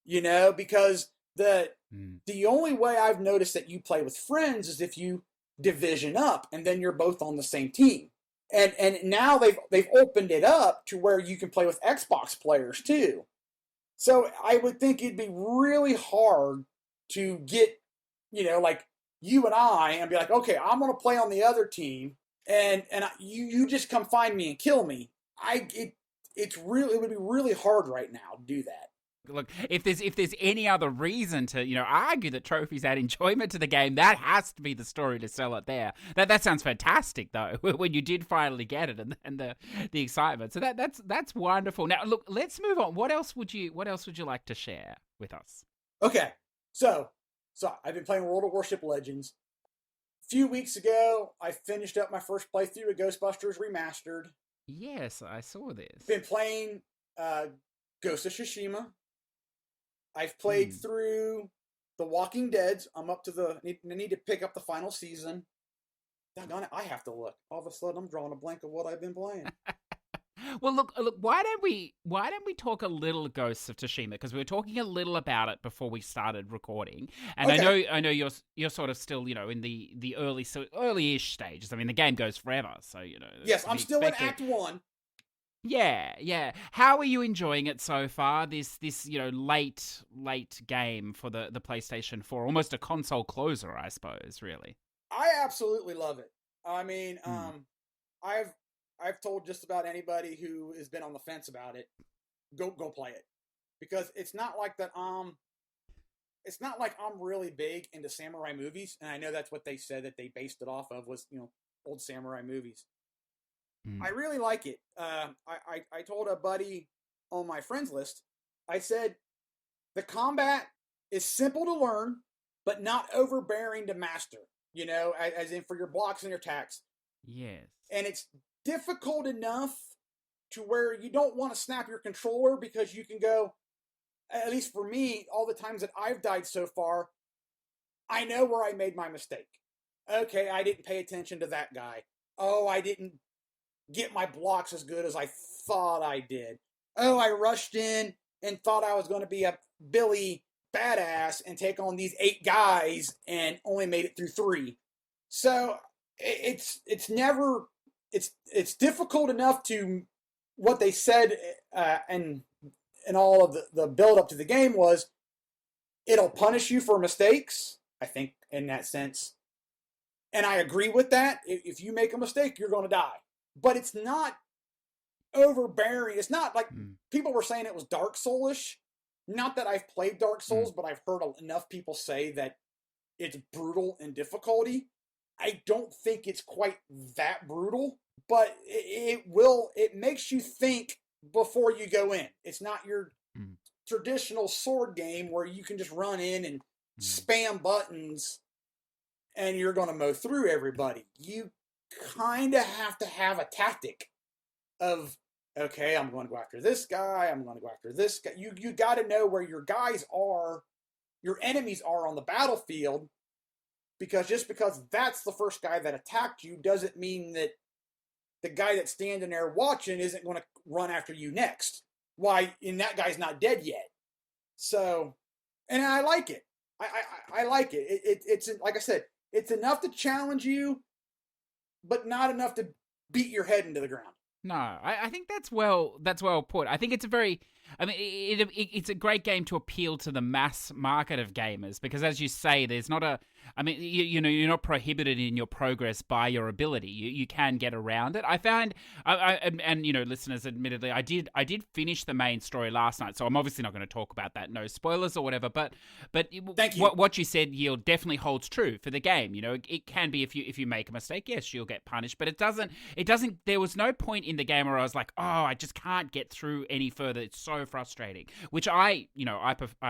Because the only way I've noticed that you play with friends is if you division up, and then you're both on the same team. And now they've opened it up to where you can play with Xbox players too. So I would think it'd be really hard to get, like you and I, and be like, okay, I'm going to play on the other team, and you just come find me and kill me. It would be really hard right now to do that. Look, if there's any other reason to, argue that trophies add enjoyment to the game, that has to be the story to sell it there. That sounds fantastic, though, when you did finally get it and the excitement. So that's wonderful. Now, look, let's move on. What else would you like to share with us? Okay, so I've been playing World of Warship Legends. A few weeks ago, I finished up my first playthrough of Ghostbusters Remastered. Yes, I saw this. Been playing Ghost of Tsushima. I've played through The Walking Dead. I'm up to I need to pick up the final season. Doggone it, I have to look. All of a sudden, I'm drawing a blank of what I've been playing. Well, look. Why don't we talk a little Ghosts of Tsushima, because we were talking a little about it before we started recording, and okay. I know you're sort of still in the early-ish stages. I mean, the game goes forever, so Yes, I'm still in Act 1. Yeah. How are you enjoying it so far? This late game for the PlayStation 4, almost a console closer, I suppose. Really, I absolutely love it. I mean, I've told just about anybody who has been on the fence about it, go play it, because it's not like that. It's not like I'm really big into samurai movies, and I know that's what they said that they based it off of was old samurai movies. I really like it. I told a buddy on my friends list, I said, the combat is simple to learn, but not overbearing to master, as in for your blocks and your attacks. Yes. And it's difficult enough to where you don't want to snap your controller, because you can go, at least for me, all the times that I've died so far, I know where I made my mistake. Okay, I didn't pay attention to that guy. Oh, I didn't get my blocks as good as I thought I did. Oh, I rushed in and thought I was going to be a Billy badass and take on these 8 guys and only made it through 3. So it's difficult enough to what they said and all of the build up to the game was it'll punish you for mistakes, I think, in that sense. And I agree with that. If you make a mistake, you're going to die. But it's not overbearing. It's not like people were saying it was Dark Souls-ish. Not that I've played Dark Souls, but I've heard enough people say that it's brutal in difficulty. I don't think it's quite that brutal, but it makes you think before you go in. It's not your traditional sword game where you can just run in and spam buttons and you're going to mow through everybody. You kind of have to have a tactic of, okay, I'm going to go after this guy, I'm going to go after this guy. You got to know where your guys are, your enemies are on the battlefield, because just because that's the first guy that attacked you doesn't mean that the guy that's standing there watching isn't going to run after you next. Why? And that guy's not dead yet. So, and I like it. I like it. It's like I said, it's enough to challenge you, but not enough to beat your head into the ground. No, I think that's well put. I think it's it's a great game to appeal to the mass market of gamers, because as you say, there's not you're not prohibited in your progress by your ability. You can get around it. I found, and listeners, admittedly, I did finish the main story last night, so I'm obviously not going to talk about that. No spoilers or whatever. But thank you. What you said, Yield, definitely holds true for the game. It can be if you make a mistake, yes, you'll get punished, but it doesn't. There was no point in the game where I was like, oh, I just can't get through any further. It's so so frustrating, which I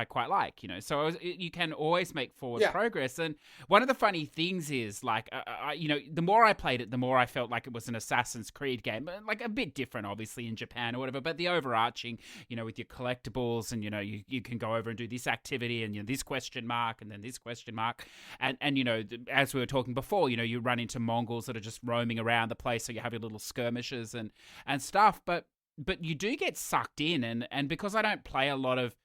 quite like, so you can always make forward progress. And one of the funny things is, like, the more I played it, the more I felt like it was an Assassin's Creed game, like a bit different, obviously, in Japan or whatever, but the overarching, with your collectibles and, you can go over and do this activity and, this question mark and then this question mark. And as we were talking before, you run into Mongols that are just roaming around the place, so you have your little skirmishes and stuff, but you do get sucked in, and because I don't play a lot of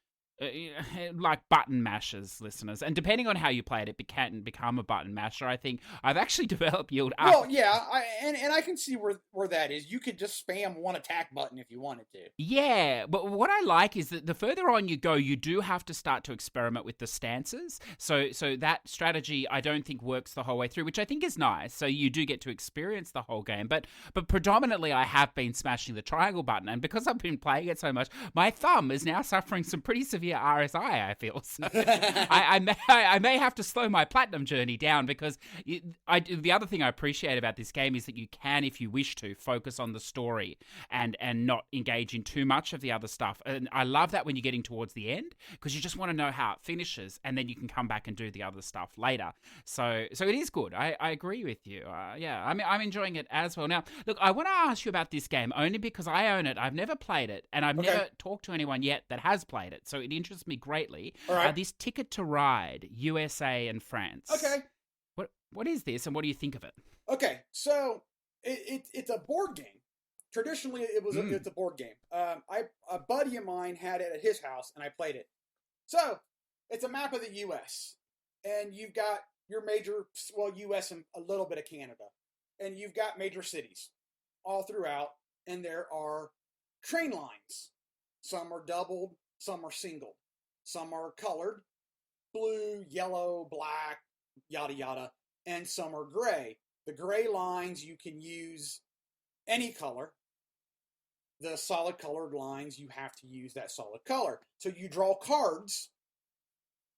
like button mashers, listeners, and depending on how you play it, it can become a button masher. I think I've actually developed Yield up. Well, yeah, I can see where that is. You could just spam one attack button if you wanted to. Yeah, but what I like is that the further on you go, you do have to start to experiment with the stances. So that strategy, I don't think works the whole way through, which I think is nice. So you do get to experience the whole game, but predominantly I have been smashing the triangle button, and because I've been playing it so much, my thumb is now suffering some pretty severe RSI, I feel. So I may have to slow my platinum journey down, because the other thing I appreciate about this game is that you can, if you wish to, focus on the story and not engage in too much of the other stuff. And I love that when you're getting towards the end, because you just want to know how it finishes, and then you can come back and do the other stuff later. So it is good. I agree with you. I'm enjoying it as well. Now, look, I want to ask you about this game only because I own it. I've never played it, and I've never talked to anyone yet that has played it. So it interests me greatly. All right. This Ticket to Ride, USA and France. Okay. What is this, and what do you think of it? Okay, so it's a board game. Traditionally, it's a board game. A buddy of mine had it at his house, and I played it. So it's a map of the U.S., and you've got your major, U.S. and a little bit of Canada, and you've got major cities all throughout, and there are train lines. Some are doubled, some are single, some are colored, blue, yellow, black, yada yada, and some are gray. The gray lines, you can use any color. The solid colored lines, you have to use that solid color. So you draw cards,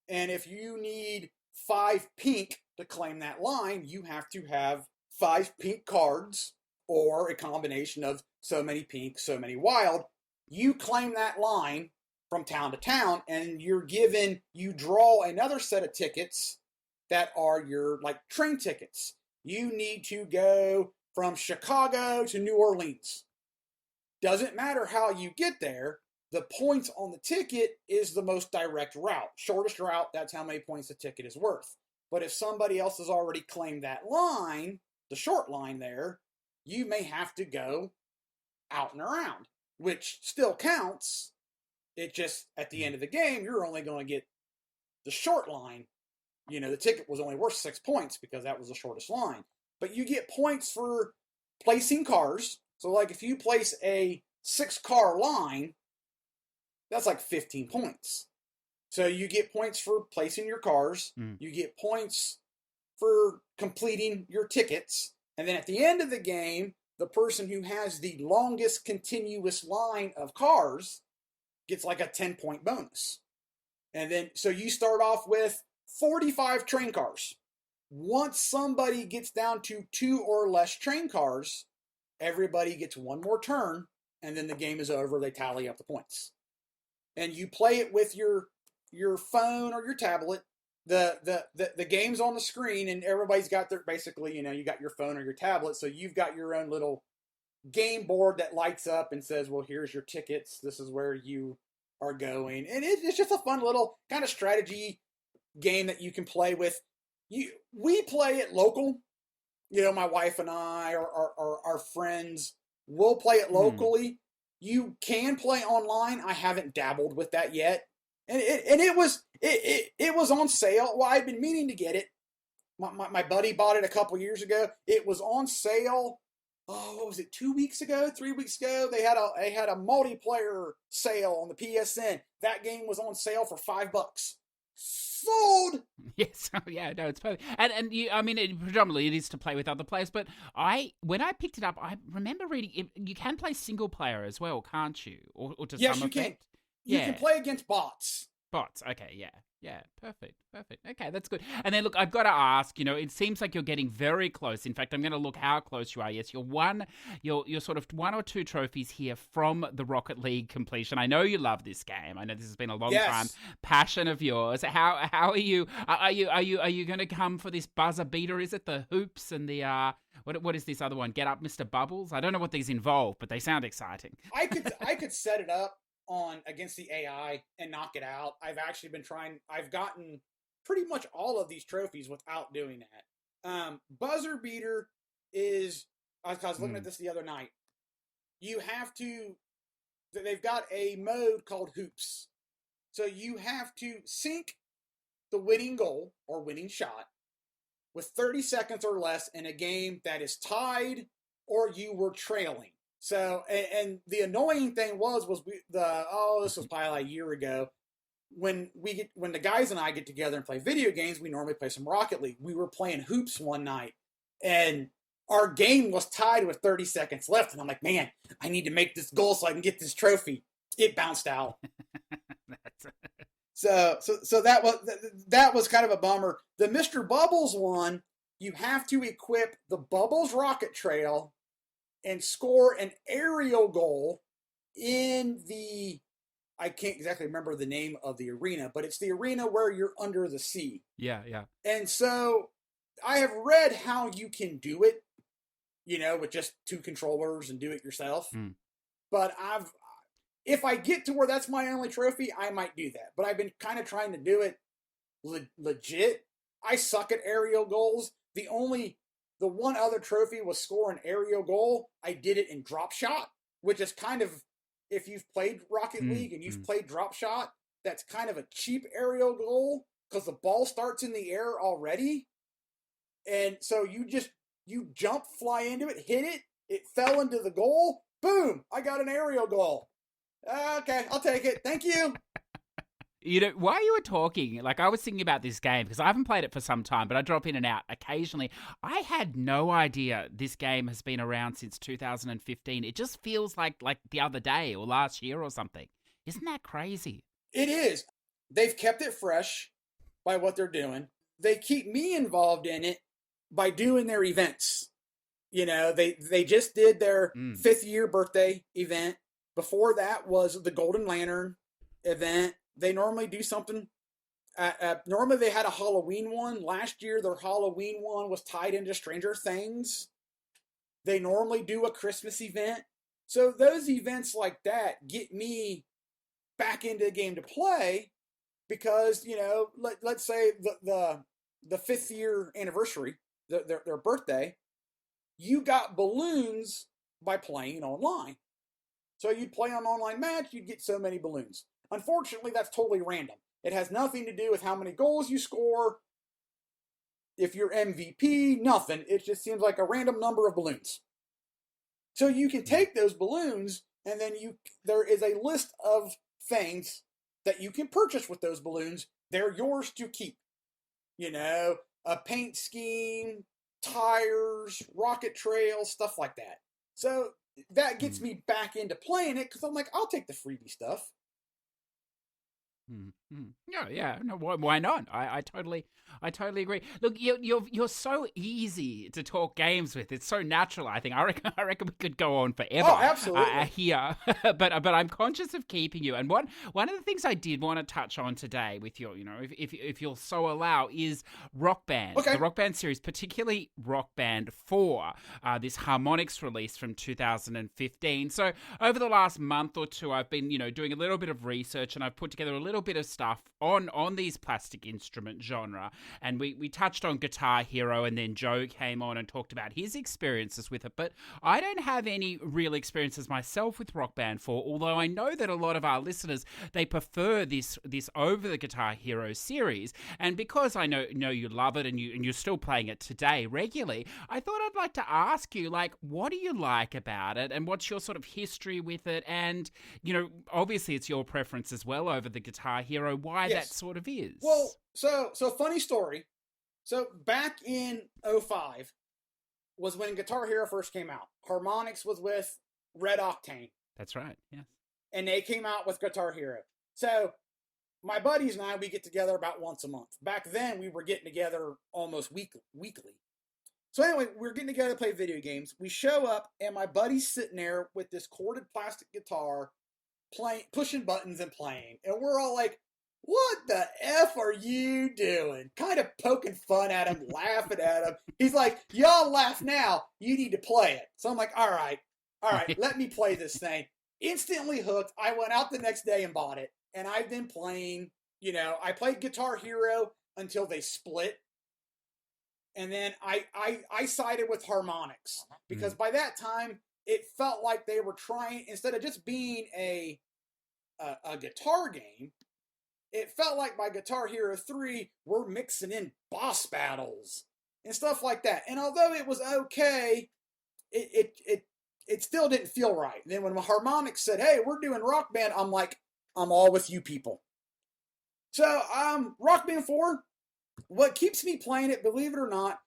and if you need 5 pink to claim that line, you have to have 5 pink cards, or a combination of so many pink, so many wild. You claim that line from town to town, and you draw another set of tickets that are your, like, train tickets. You need to go from Chicago to New Orleans. Doesn't matter how you get there, the points on the ticket is the most direct route. Shortest route, that's how many points the ticket is worth. But if somebody else has already claimed that line, the short line there, you may have to go out and around, which still counts. It just, at the end of the game, you're only going to get the short line. The ticket was only worth 6 points because that was the shortest line. But you get points for placing cars. So, like, if you place a 6-car line, that's like 15 points. So you get points for placing your cars. You get points for completing your tickets. And then at the end of the game, the person who has the longest continuous line of cars gets like a 10-point bonus. And then, so you start off with 45 train cars. Once somebody gets down to 2 or less train cars, everybody gets one more turn, and then the game is over. They tally up the points. And you play it with your phone or your tablet. The game's on the screen, and everybody's got their, basically, you got your phone or your tablet, so you've got your own little game board that lights up and says, well, here's your tickets. This is where you are going. And it's just a fun little kind of strategy game that you can play with. We play it local. My wife and I or our friends will play it locally. You can play online. I haven't dabbled with that yet. And it was on sale. Well, I've been meaning to get it. My buddy bought it a couple years ago. It was on sale. Oh, what was it? 2 weeks ago, 3 weeks ago? They had a multiplayer sale on the PSN. That game was on sale for $5. Sold. Yes, yeah, no, it's perfect. And you, predominantly it is to play with other players. But when I picked it up, I remember reading you can play single player as well, can't you? Or to yes, some you effect? can. You can play against bots. Bots, okay, yeah. Yeah, perfect. Okay, that's good. And then look, I've got to ask, it seems like you're getting very close. In fact, I'm going to look how close you are. Yes, you're sort of 1 or 2 trophies here from the Rocket League completion. I know you love this game. I know this has been a long time passion of yours. How are you? Are you going to come for this buzzer beater? Is it the hoops and the what is this other one? Get up, Mr. Bubbles. I don't know what these involve, but they sound exciting. I could set it up on against the AI and knock it out. I've actually been trying. I've gotten pretty much all of these trophies without doing that. Buzzer beater is. I was looking at this the other night. You have to. They've got a mode called hoops, so you have to sink the winning goal or winning shot with 30 seconds or less in a game that is tied or you were trailing. So, and the annoying thing was this was probably like a year ago. When the guys and I get together and play video games, we normally play some Rocket League. We were playing hoops one night, and our game was tied with 30 seconds left. And I'm like, man, I need to make this goal so I can get this trophy. It bounced out. So that was kind of a bummer. The Mr. Bubbles one, you have to equip the Bubbles rocket trail and score an aerial goal in the, I can't exactly remember the name of the arena, but it's the arena where you're under the sea. Yeah. And so I have read how you can do it, with just 2 controllers and do it yourself. But if I get to where that's my only trophy, I might do that. But I've been kind of trying to do it legit. I suck at aerial goals. The one other trophy was score an aerial goal. I did it in drop shot, which is kind of, if you've played Rocket League and you've played drop shot, that's kind of a cheap aerial goal because the ball starts in the air already. And so you jump, fly into it, hit it fell into the goal, boom, I got an aerial goal. Okay, I'll take it. Thank you. While you were talking, I was thinking about this game because I haven't played it for some time, but I drop in and out occasionally. I had no idea this game has been around since 2015. It just feels like the other day or last year or something. Isn't that crazy? It is. They've kept it fresh by what they're doing. They keep me involved in it by doing their events. They just did their 5th year birthday event. Before that was the Golden Lantern event. They normally do something. Normally they had a Halloween one. Last year their Halloween one was tied into Stranger Things. They normally do a Christmas event. So those events like that get me back into the game to play because, let's say the 5th year anniversary, their birthday, you got balloons by playing online. So you'd play an online match, you'd get so many balloons. Unfortunately, that's totally random. It has nothing to do with how many goals you score, if you're MVP, nothing. It just seems like a random number of balloons. So you can take those balloons, and then there is a list of things that you can purchase with those balloons. They're yours to keep. A paint scheme, tires, rocket trails, stuff like that. So that gets me back into playing it because I'm like, I'll take the freebie stuff. Yeah. No, why not? I totally agree. Look, you're so easy to talk games with. It's so natural. I think. I reckon we could go on forever. Oh, absolutely. Here, but I'm conscious of keeping you. And one of the things I did want to touch on today with you, if you'll so allow, is Rock Band. Okay. The Rock Band series, particularly Rock Band 4, this Harmonix release from 2015. So over the last month or two, I've been doing a little bit of research, and I've put together a little bit of stuff on these plastic instrument genre, and we touched on Guitar Hero, and then Joe came on and talked about his experiences with it, but I don't have any real experiences myself with Rock Band 4, although I know that a lot of our listeners, they prefer this over the Guitar Hero series, and because I know you love it and you're still playing it today regularly, I thought I'd like to ask you, what do you like about it, and what's your sort of history with it, and obviously it's your preference as well over the Guitar Hero, why that sort of is. Well, so funny story. So back in 2005 was when Guitar Hero first came out. Harmonix was with Red Octane. That's right, yes. And they came out with Guitar Hero. So my buddies and I, we get together about once a month. Back then, we were getting together almost weekly. So anyway, we're getting together to play video games. We show up, and my buddy's sitting there with this corded plastic guitar, playing, pushing buttons and playing. And we're all like, what the F are you doing? Kind of poking fun at him, laughing at him. He's like, y'all laugh now. You need to play it. So I'm like, all right, let me play this thing. Instantly hooked. I went out the next day and bought it. And I've been playing, I played Guitar Hero until they split. And then I sided with harmonics. Because by that time, it felt like they were trying, instead of just being a guitar game, it felt like by Guitar Hero 3, we're mixing in boss battles and stuff like that. And although it was okay, it still didn't feel right. And then when Harmonix said, hey, we're doing Rock Band, I'm like, I'm all with you people. So, Rock Band 4, what keeps me playing it, believe it or not,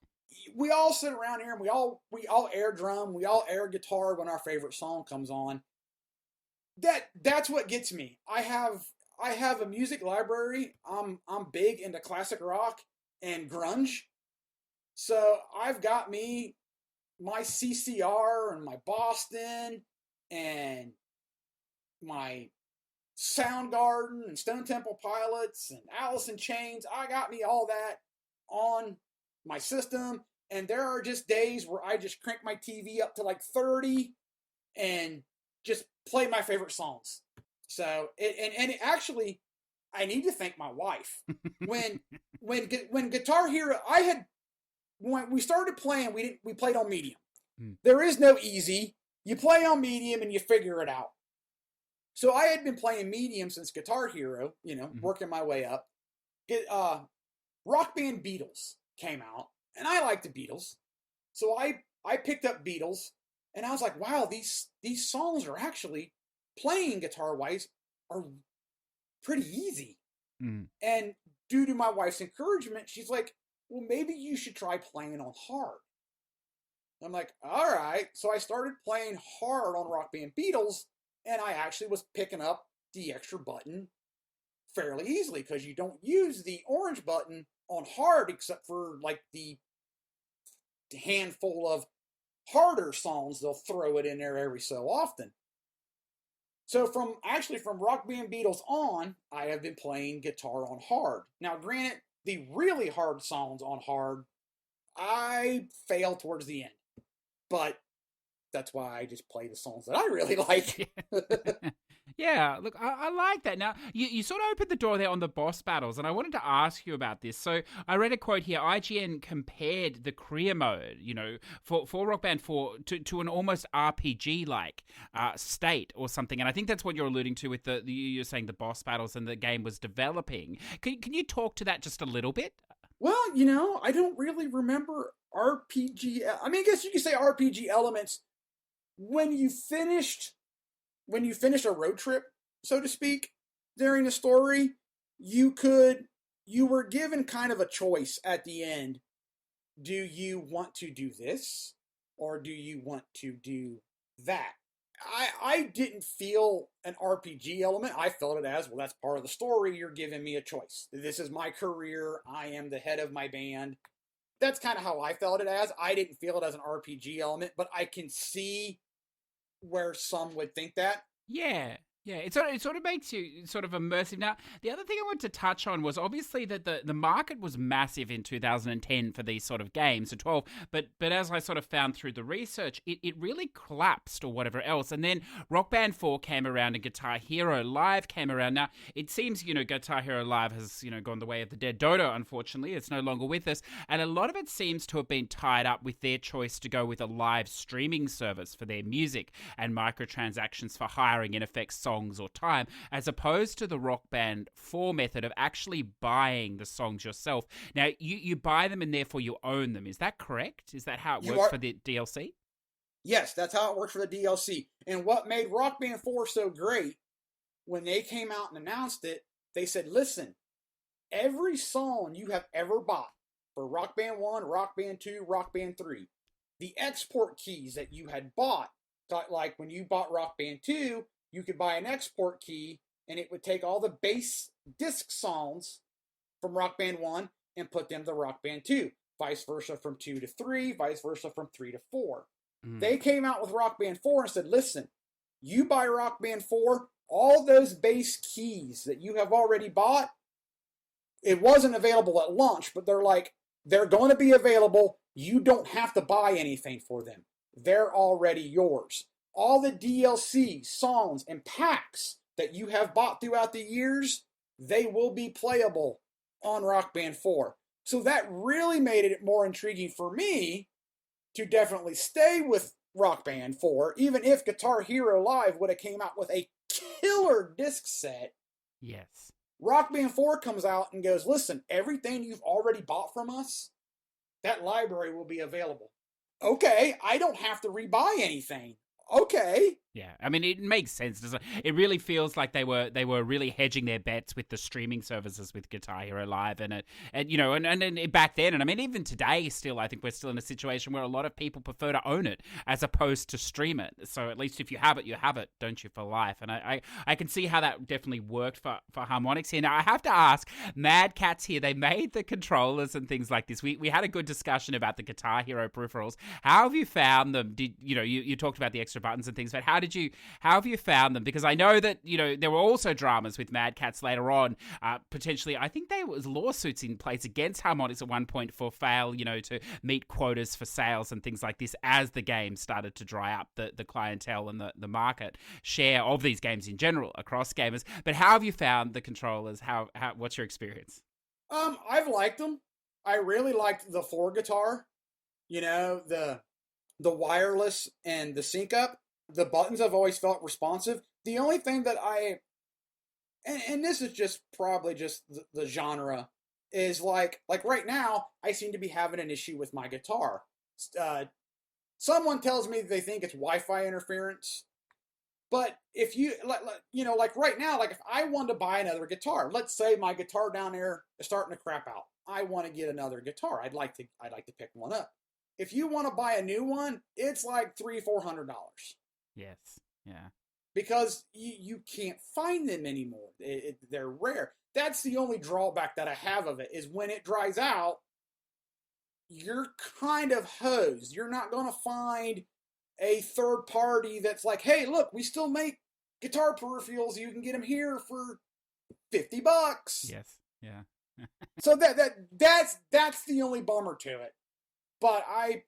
we all sit around here and we all air drum, we all air guitar when our favorite song comes on. That's what gets me. I have a music library. I'm big into classic rock and grunge. So I've got my CCR and my Boston and my Soundgarden and Stone Temple Pilots and Alice in Chains. I got me all that on my system. And there are just days where I just crank my TV up to like 30 and just play my favorite songs. So, and actually, I need to thank my wife. When Guitar Hero, when we started playing, we played on medium. There is no easy. You play on medium and you figure it out. So I had been playing medium since Guitar Hero, working my way up. Rock Band Beatles came out, and I like the Beatles. So I picked up Beatles, and I was like, wow, these songs are actually, playing guitar-wise, are pretty easy. And due to my wife's encouragement, she's like, well, maybe you should try playing on hard. I'm like, all right. So I started playing hard on Rock Band Beatles, and I actually was picking up the extra button fairly easily, because you don't use the orange button on hard except for like the handful of harder songs. They'll throw it in there every so often. So from Rock Band Beatles on, I have been playing guitar on hard. Now, granted, the really hard songs on hard, I fail towards the end. But that's why I just play the songs that I really like. Yeah, look, I like that. Now, you sort of opened the door there on the boss battles, and I wanted to ask you about this. So I read a quote here. IGN compared the career mode, for Rock Band 4 to an almost RPG-like state or something. And I think that's what you're alluding to with you're saying the boss battles and the game was developing. Can you talk to that just a little bit? Well, I don't really remember RPG. I mean, I guess you could say RPG elements when you finished a road trip, so to speak, during the story. You were given kind of a choice at the end. Do you want to do this, or do you want to do that? I didn't feel an RPG element. I felt it as, well, that's part of the story. You're giving me a choice. This is my career. I am the head of my band. That's kind of how I felt it as. I didn't feel it as an RPG element, but I can see where some would think that. Yeah. It sort of makes you sort of immersive. Now, the other thing I wanted to touch on was obviously that the market was massive in 2010 for these sort of games, so 12. But as I sort of found through the research, it really collapsed or whatever else. And then Rock Band 4 came around and Guitar Hero Live came around. Now, it seems, Guitar Hero Live has, gone the way of the dead dodo, unfortunately. It's no longer with us. And a lot of it seems to have been tied up with their choice to go with a live streaming service for their music and microtransactions for hiring, in effect, songs or time, as opposed to the Rock Band 4 method of actually buying the songs yourself. Now, you buy them and therefore you own them. Is that correct? Is that how it works for the DLC? Yes, that's how it works for the DLC. And what made Rock Band 4 so great, when they came out and announced it, they said, listen, every song you have ever bought for Rock Band 1, Rock Band 2, Rock Band 3, the export keys that you had bought, like when you bought Rock Band 2, you could buy an export key, and it would take all the bass disc songs from Rock Band 1 and put them to Rock Band 2. Vice versa from 2 to 3, vice versa from 3 to 4. They came out with Rock Band 4 and said, listen, you buy Rock Band 4, all those bass keys that you have already bought, it wasn't available at launch, but they're like, they're going to be available. You don't have to buy anything for them. They're already yours. All the DLC, songs, and packs that you have bought throughout the years, they will be playable on Rock Band 4. So that really made it more intriguing for me to definitely stay with Rock Band 4, even if Guitar Hero Live would have came out with a killer disc set. Yes. Rock Band 4 comes out and goes, listen, everything you've already bought from us, that library will be available. Okay, I don't have to rebuy anything. Okay. Yeah, I mean, it makes sense, doesn't it? It really feels like they were really hedging their bets with the streaming services with Guitar Hero Live, and back then, and I mean, even today, still, I think we're still in a situation where a lot of people prefer to own it as opposed to stream it. So at least if you have it, don't you, for life? And I can see how that definitely worked for Harmonix here. Now, I have to ask, Mad Catz here, they made the controllers and things like this. We had a good discussion about the Guitar Hero peripherals. How have you found them? You talked about the extra buttons and things, but how have you found them? Because I know that, there were also dramas with Mad Catz later on. Potentially, I think there was lawsuits in place against Harmonix at one point for fail, to meet quotas for sales and things like this as the game started to dry up, the clientele and the market share of these games in general across gamers. But how have you found the controllers? What's your experience? I've liked them. I really liked the 4 guitar, the wireless and the sync up. The buttons I've always felt responsive. The only thing that and this is just probably just the genre, is like right now, I seem to be having an issue with my guitar. Someone tells me they think it's Wi-Fi interference. But if like right now, like if I wanted to buy another guitar, let's say my guitar down there is starting to crap out. I want to get another guitar. I'd like to pick one up. If you want to buy a new one, it's like $300-400. Yes. Yeah. Because you can't find them anymore. They're rare. That's the only drawback that I have of it, is when it dries out, you're kind of hosed. You're not going to find a third party that's like, hey, look, we still make guitar peripherals. You can get them here for $50. Yes. Yeah. So that's the only bummer to it. But I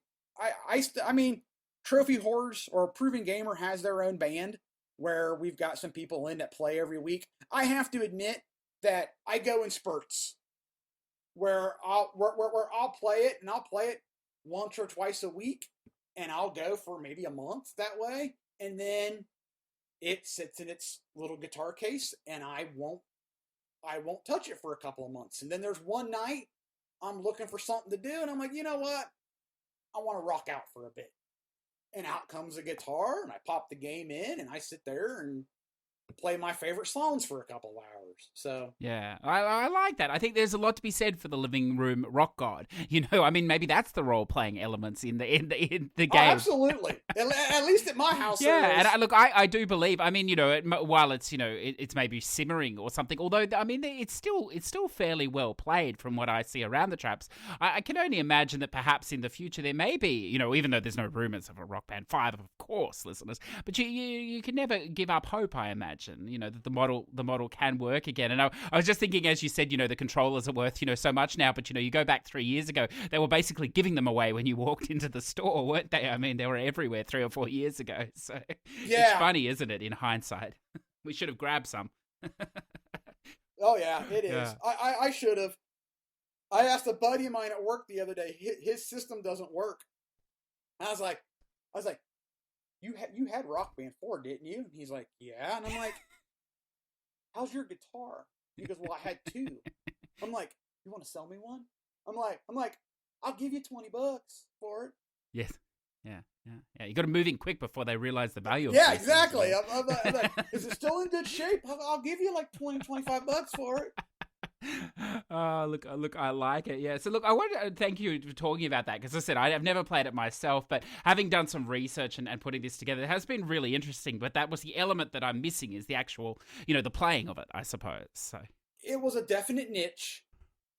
mean, Trophy Horrors or Proven Gamer has their own band where we've got some people in that play every week. I have to admit that I go in spurts where I'll play it, and I'll play it once or twice a week, and I'll go for maybe a month that way, and then it sits in its little guitar case, and I won't touch it for a couple of months. And then there's one night I'm looking for something to do, and I'm like, you know what? I want to rock out for a bit. And out comes a guitar, and I pop the game in, and I sit there and play my favorite songs for a couple of hours. So yeah, I like that. I think there's a lot to be said for the living room rock god. I mean, maybe that's the role playing elements in the game. Oh, absolutely. At least at my house. Yeah, and look, I do believe. I mean, while it's it's maybe simmering or something. Although I mean, it's still fairly well played from what I see around the traps. I can only imagine that perhaps in the future there may be, even though there's no rumors of a Rock Band 5, of course, listeners, but you can never give up hope. I imagine. That the model can work again. And I was just thinking, as you said, the controllers are worth, so much now, but, you go back 3 years ago, they were basically giving them away when you walked into the store, weren't they? I mean, they were everywhere 3 or 4 years ago. So yeah. It's funny, isn't it, in hindsight? We should have grabbed some. Oh, yeah, it is. Yeah. I should have. I asked a buddy of mine at work the other day, his system doesn't work. And I was like, You had Rock Band 4, didn't you? And he's like, yeah. And I'm like, how's your guitar? He goes, well, I had 2. I'm like, you want to sell me one? I'm like, I'll give you $20 for it. Yes. Yeah. You got to move in quick before they realize the value of it. Yeah, exactly. I'm like, is it still in good shape? I'll give you like $20-25 for it. Look, I like it. Yeah. So look, I want to thank you for talking about that, because I said I've never played it myself, but having done some research and putting this together, it has been really interesting. But that was the element that I'm missing, is the actual, the playing of it, I suppose. So it was a definite niche,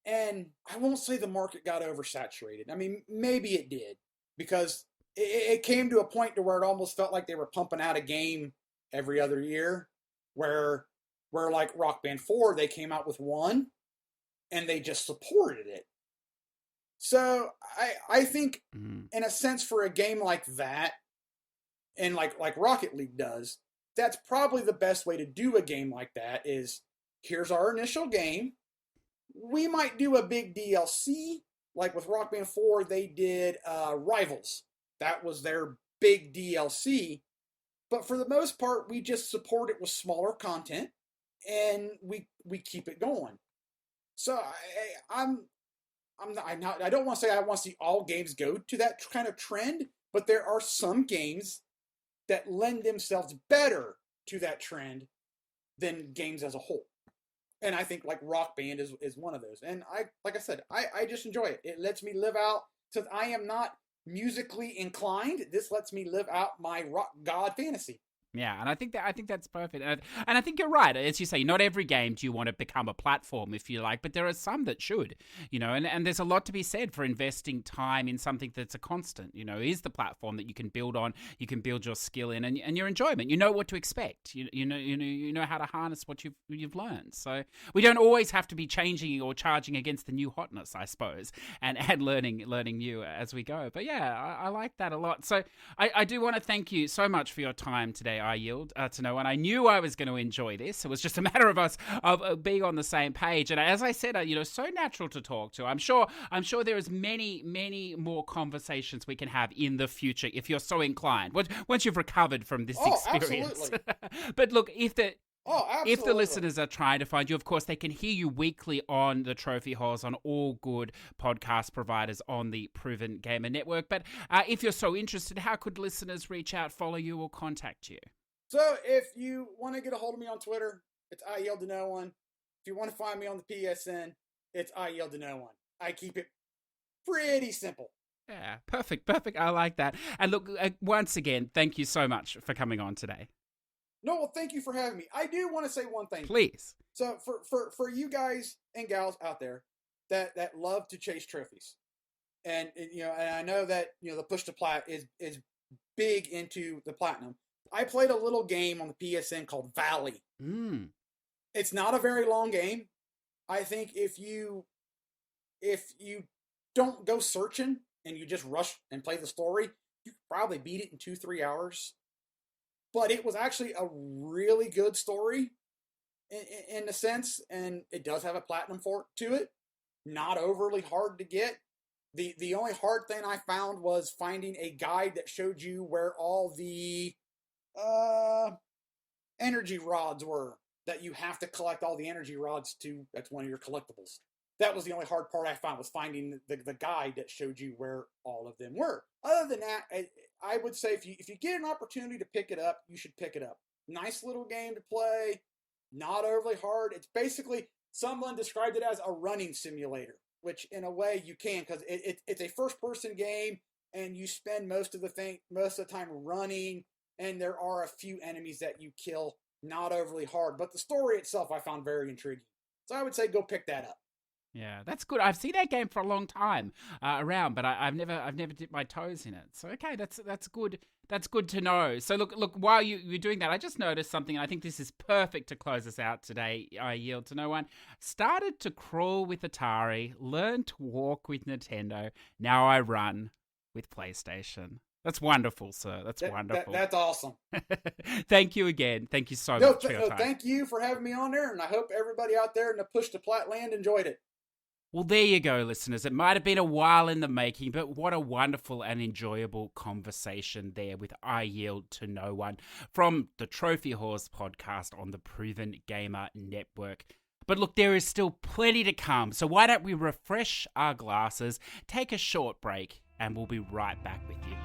and I won't say the market got oversaturated. I mean, maybe it did, because it came to a point to where it almost felt like they were pumping out a game every other year, where like Rock Band 4, they came out with one, and they just supported it. So I think, in a sense, for a game like that, and like Rocket League does, that's probably the best way to do a game like that is, here's our initial game. We might do a big DLC, like with Rock Band 4, they did Rivals. That was their big DLC. But for the most part, we just support it with smaller content, and we keep it going. So I don't want to say I want to see all games go to that kind of trend, but there are some games that lend themselves better to that trend than games as a whole. And I think like Rock Band is one of those. And like I said, I just enjoy it. It lets me live out, since I am not musically inclined, this lets me live out my rock god fantasy. Yeah, and I think that's perfect, and I think you're right. As you say, not every game do you want to become a platform, if you like, but there are some that should, and there's a lot to be said for investing time in something that's a constant. Is the platform that you can build on, you can build your skill in, and your enjoyment. You know what to expect. You know how to harness what you've learned. So we don't always have to be changing or charging against the new hotness, I suppose, and learning new as we go. But yeah, I like that a lot. So I do want to thank you so much for your time today, Iyield2no1. I knew I was going to enjoy this. It was just a matter of us of being on the same page. And as I said, so natural to talk to. I'm sure there is many more conversations we can have in the future if you're so inclined. Once you've recovered from this experience. Absolutely. But look, if the absolutely. listeners are trying to find you, of course, they can hear you weekly on the Trophy Halls on all good podcast providers on the Proven Gamer Network. But if you're so interested, how could listeners reach out, follow you, or contact you? So if you want to get a hold of me on Twitter, it's Iyield2no1. If you want to find me on the PSN, it's Iyield2no1. I keep it pretty simple. Yeah, perfect. I like that. And look, once again, thank you so much for coming on today. No, well, thank you for having me. I do want to say one thing. Please. So for you guys and gals out there that love to chase trophies, and I know that the Push to Plat is big into the platinum. I played a little game on the PSN called Valley. It's not a very long game. I think if you don't go searching and you just rush and play the story, you could probably beat it in 2-3 hours. But it was actually a really good story in a sense, and it does have a platinum fork to it. Not overly hard to get. The only hard thing I found was finding a guide that showed you where all the energy rods were, that you have to collect all the energy rods to. That's one of your collectibles. That was the only hard part I found, was finding the guide that showed you where all of them were. Other than that, I would say if you get an opportunity to pick it up, you should pick it up. Nice little game to play, not overly hard. It's basically, someone described it as a running simulator, which in a way you can, because it's a first-person game, and you spend most of the time running, and there are a few enemies that you kill. Not overly hard, but the story itself I found very intriguing. So I would say go pick that up. Yeah, that's good. I've seen that game for a long time around, but I've never dipped my toes in it. So okay, that's good. That's good to know. So look, while you're doing that, I just noticed something. I think this is perfect to close us out today. Iyield2no1 started to crawl with Atari, learned to walk with Nintendo. Now I run with PlayStation. That's wonderful, sir. That's wonderful. That's awesome. Thank you again. Thank you so much for your time. Thank you for having me on there, and I hope everybody out there in the Push to Plat land enjoyed it. Well, there you go, listeners. It might have been a while in the making, but what a wonderful and enjoyable conversation there with Iyield2no1 from the Trophy Horse podcast on the Proven Gamer Network. But look, there is still plenty to come, so why don't we refresh our glasses, take a short break, and we'll be right back with you.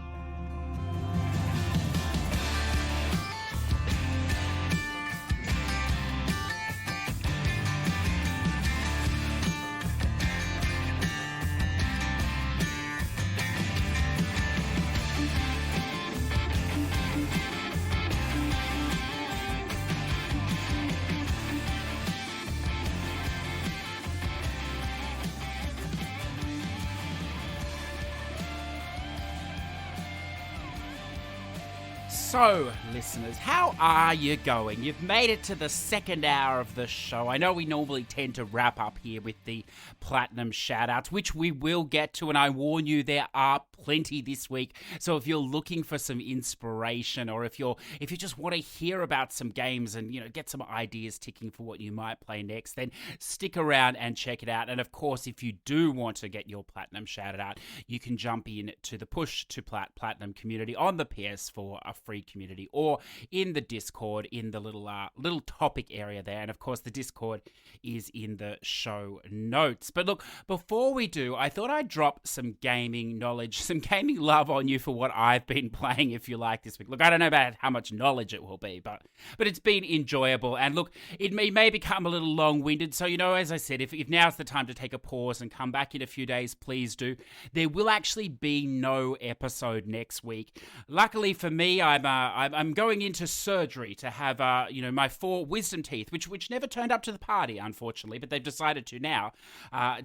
So, listeners, how are you going? You've made it to the second hour of the show. I know we normally tend to wrap up here with the Platinum shoutouts, which we will get to, and I warn you, there are plenty this week. So if you're looking for some inspiration, or if you just want to hear about some games and, get some ideas ticking for what you might play next, then stick around and check it out. And of course, if you do want to get your Platinum shouted out, you can jump in to the Push2Plat Platinum community on the PS4, a free community, or in the Discord in the little topic area there. And of course, the Discord is in the show notes. But look, before we do, I thought I'd drop some gaming knowledge, some gaming love on you for what I've been playing, if you like, this week. Look, I don't know about how much knowledge it will be, but it's been enjoyable. And look, it may become a little long-winded. So, as I said, if now's the time to take a pause and come back in a few days, please do. There will actually be no episode next week. Luckily for me, I'm going into surgery to have my 4 wisdom teeth, which never turned up to the party, unfortunately, but they've decided to now,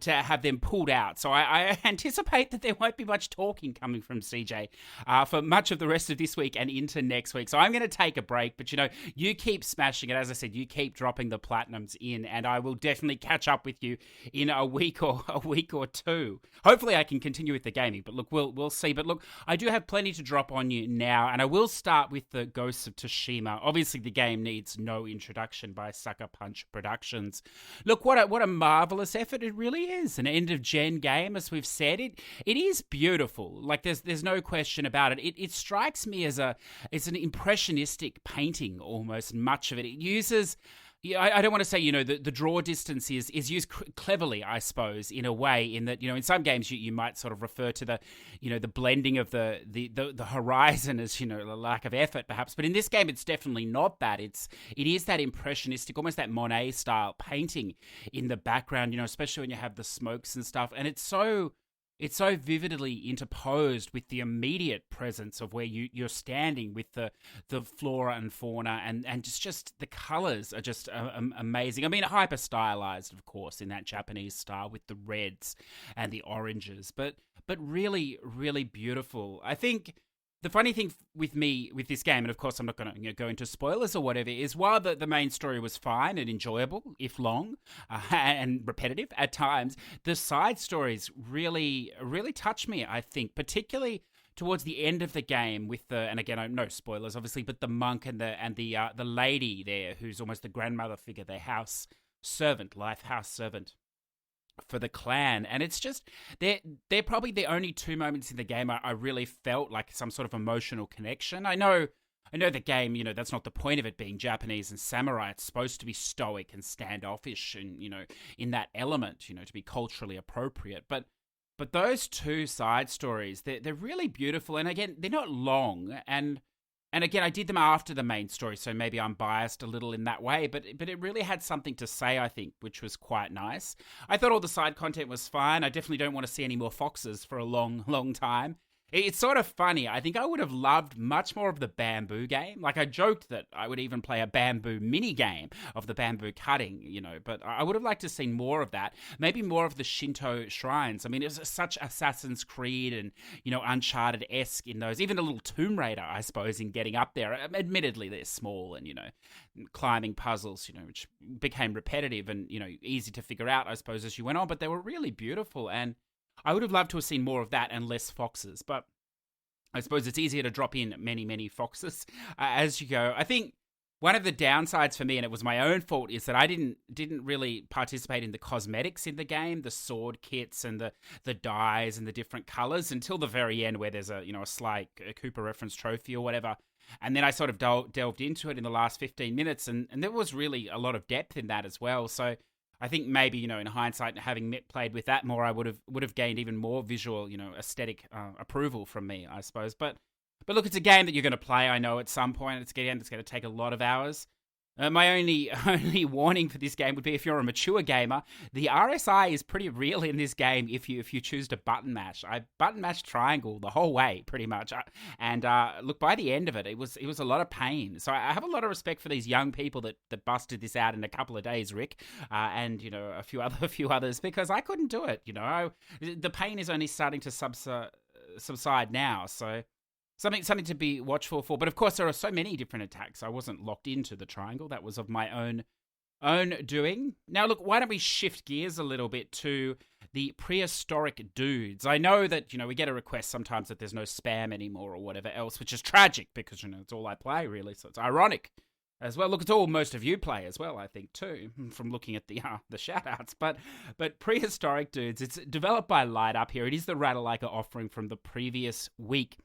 to have them pulled out. So I anticipate that there won't be much talking coming from CJ for much of the rest of this week and into next week. So I'm going to take a break, but you keep smashing it. As I said, you keep dropping the platinums in, and I will definitely catch up with you in a week or two. Hopefully I can continue with the gaming, but look, we'll see. But look, I do have plenty to drop on you now, and I will start with the Ghosts of Tsushima. Obviously, the game needs no introduction by Sucker Punch Productions. Look, what a marvelous effort it really is. An end-of-gen game, as we've said. It is beautiful. Like, there's no question about it. It strikes me as it's an impressionistic painting, almost, much of it. It uses... I don't want to say, the draw distance is used cleverly, I suppose, in a way, in that, in some games you might sort of refer to the blending of the horizon as, the lack of effort, perhaps. But in this game, it's definitely not that. It is that impressionistic, almost that Monet-style painting in the background, especially when you have the smokes and stuff. And it's so vividly interposed with the immediate presence of where you're standing with the flora and fauna, and just the colors are just amazing. I mean, hyper stylized, of course, in that Japanese style with the reds and the oranges, but really, really beautiful. I think the funny thing with me with this game, and of course I'm not going to go into spoilers or whatever, is while the main story was fine and enjoyable, if long, and repetitive at times, the side stories really, really touch me, I think, particularly towards the end of the game with and again, no spoilers, obviously, but the monk and the lady there, who's almost the grandmother figure, their house servant, life house servant for the clan. And it's just, they're probably the only 2 moments in the game I really felt like some sort of emotional connection. I know the game, that's not the point of it being Japanese and samurai. It's supposed to be stoic and standoffish and, in that element, to be culturally appropriate. But those 2 side stories, they're really beautiful. And again, they're not long. And again, I did them after the main story, so maybe I'm biased a little in that way, but it really had something to say, I think, which was quite nice. I thought all the side content was fine. I definitely don't want to see any more foxes for a long, long time. It's sort of funny. I think I would have loved much more of the bamboo game. Like, I joked that I would even play a bamboo mini game of the bamboo cutting, but I would have liked to see more of that. Maybe more of the Shinto shrines. I mean, it was such Assassin's Creed and, Uncharted-esque in those. Even a little Tomb Raider, I suppose, in getting up there. Admittedly, they're small and, climbing puzzles, which became repetitive and, easy to figure out, I suppose, as you went on. But they were really beautiful, and I would have loved to have seen more of that and less foxes, but I suppose it's easier to drop in many, many foxes as you go. I think one of the downsides for me, and it was my own fault, is that I didn't really participate in the cosmetics in the game, the sword kits and the dyes and the different colors until the very end, where there's a slight Cooper reference trophy or whatever. And then I sort of delved into it in the last 15 minutes, and there was really a lot of depth in that as well. So I think maybe, in hindsight, having played with that more, I would have gained even more visual, aesthetic approval from me, I suppose. But look, it's a game that you're going to play, I know, at some point. It's going to take a lot of hours. My only warning for this game would be if you're a mature gamer, the RSI is pretty real in this game if you choose to button mash. I button mashed triangle the whole way, pretty much. And look, by the end of it, it was a lot of pain. So I have a lot of respect for these young people that busted this out in a couple of days, Rick, and a few others, because I couldn't do it. The pain is only starting to subside now. So something to be watchful for. But of course, there are so many different attacks. I wasn't locked into the triangle. That was of my own doing. Now, look, why don't we shift gears a little bit to the prehistoric dudes? I know that, we get a request sometimes that there's no spam anymore or whatever else, which is tragic because, it's all I play, really. So it's ironic as well. Look, it's all most of you play as well, I think, too, from looking at the shout-outs. But prehistoric dudes, it's developed by Light Up here. It is the Ratalaika offering from the previous week.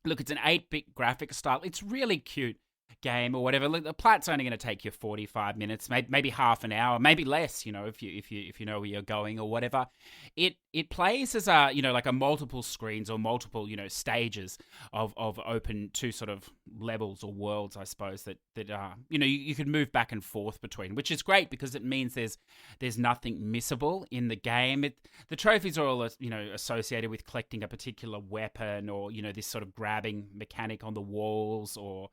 Look, it's an 8-bit graphic style. It's really cute game or whatever. Look, the plat's only going to take you 45 minutes, maybe half an hour, maybe less, if you know where you're going or whatever. It plays as a, like a multiple screens or multiple, stages of open two sort of levels or worlds, I suppose, that you can move back and forth between, which is great because it means there's nothing missable in the game. The trophies are all, associated with collecting a particular weapon or, this sort of grabbing mechanic on the walls or,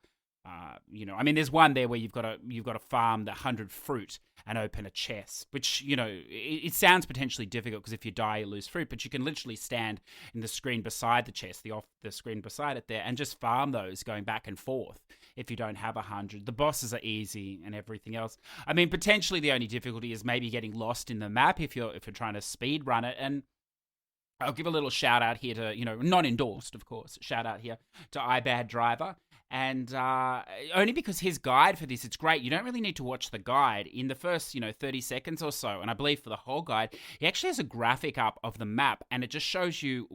there's one there where you've got to farm the 100 fruit and open a chest, which, it sounds potentially difficult because if you die, you lose fruit, but you can literally stand in the screen beside the chest, the screen beside it there, and just farm those going back and forth if you don't have 100. The bosses are easy and everything else. Potentially the only difficulty is maybe getting lost in the map if you're trying to speed run it. And I'll give a little shout out here to, not endorsed, of course, shout out here to iBad Driver. And only because his guide for this, it's great. You don't really need to watch the guide. In the first, 30 seconds or so, and I believe for the whole guide, he actually has a graphic up of the map, and it just shows you,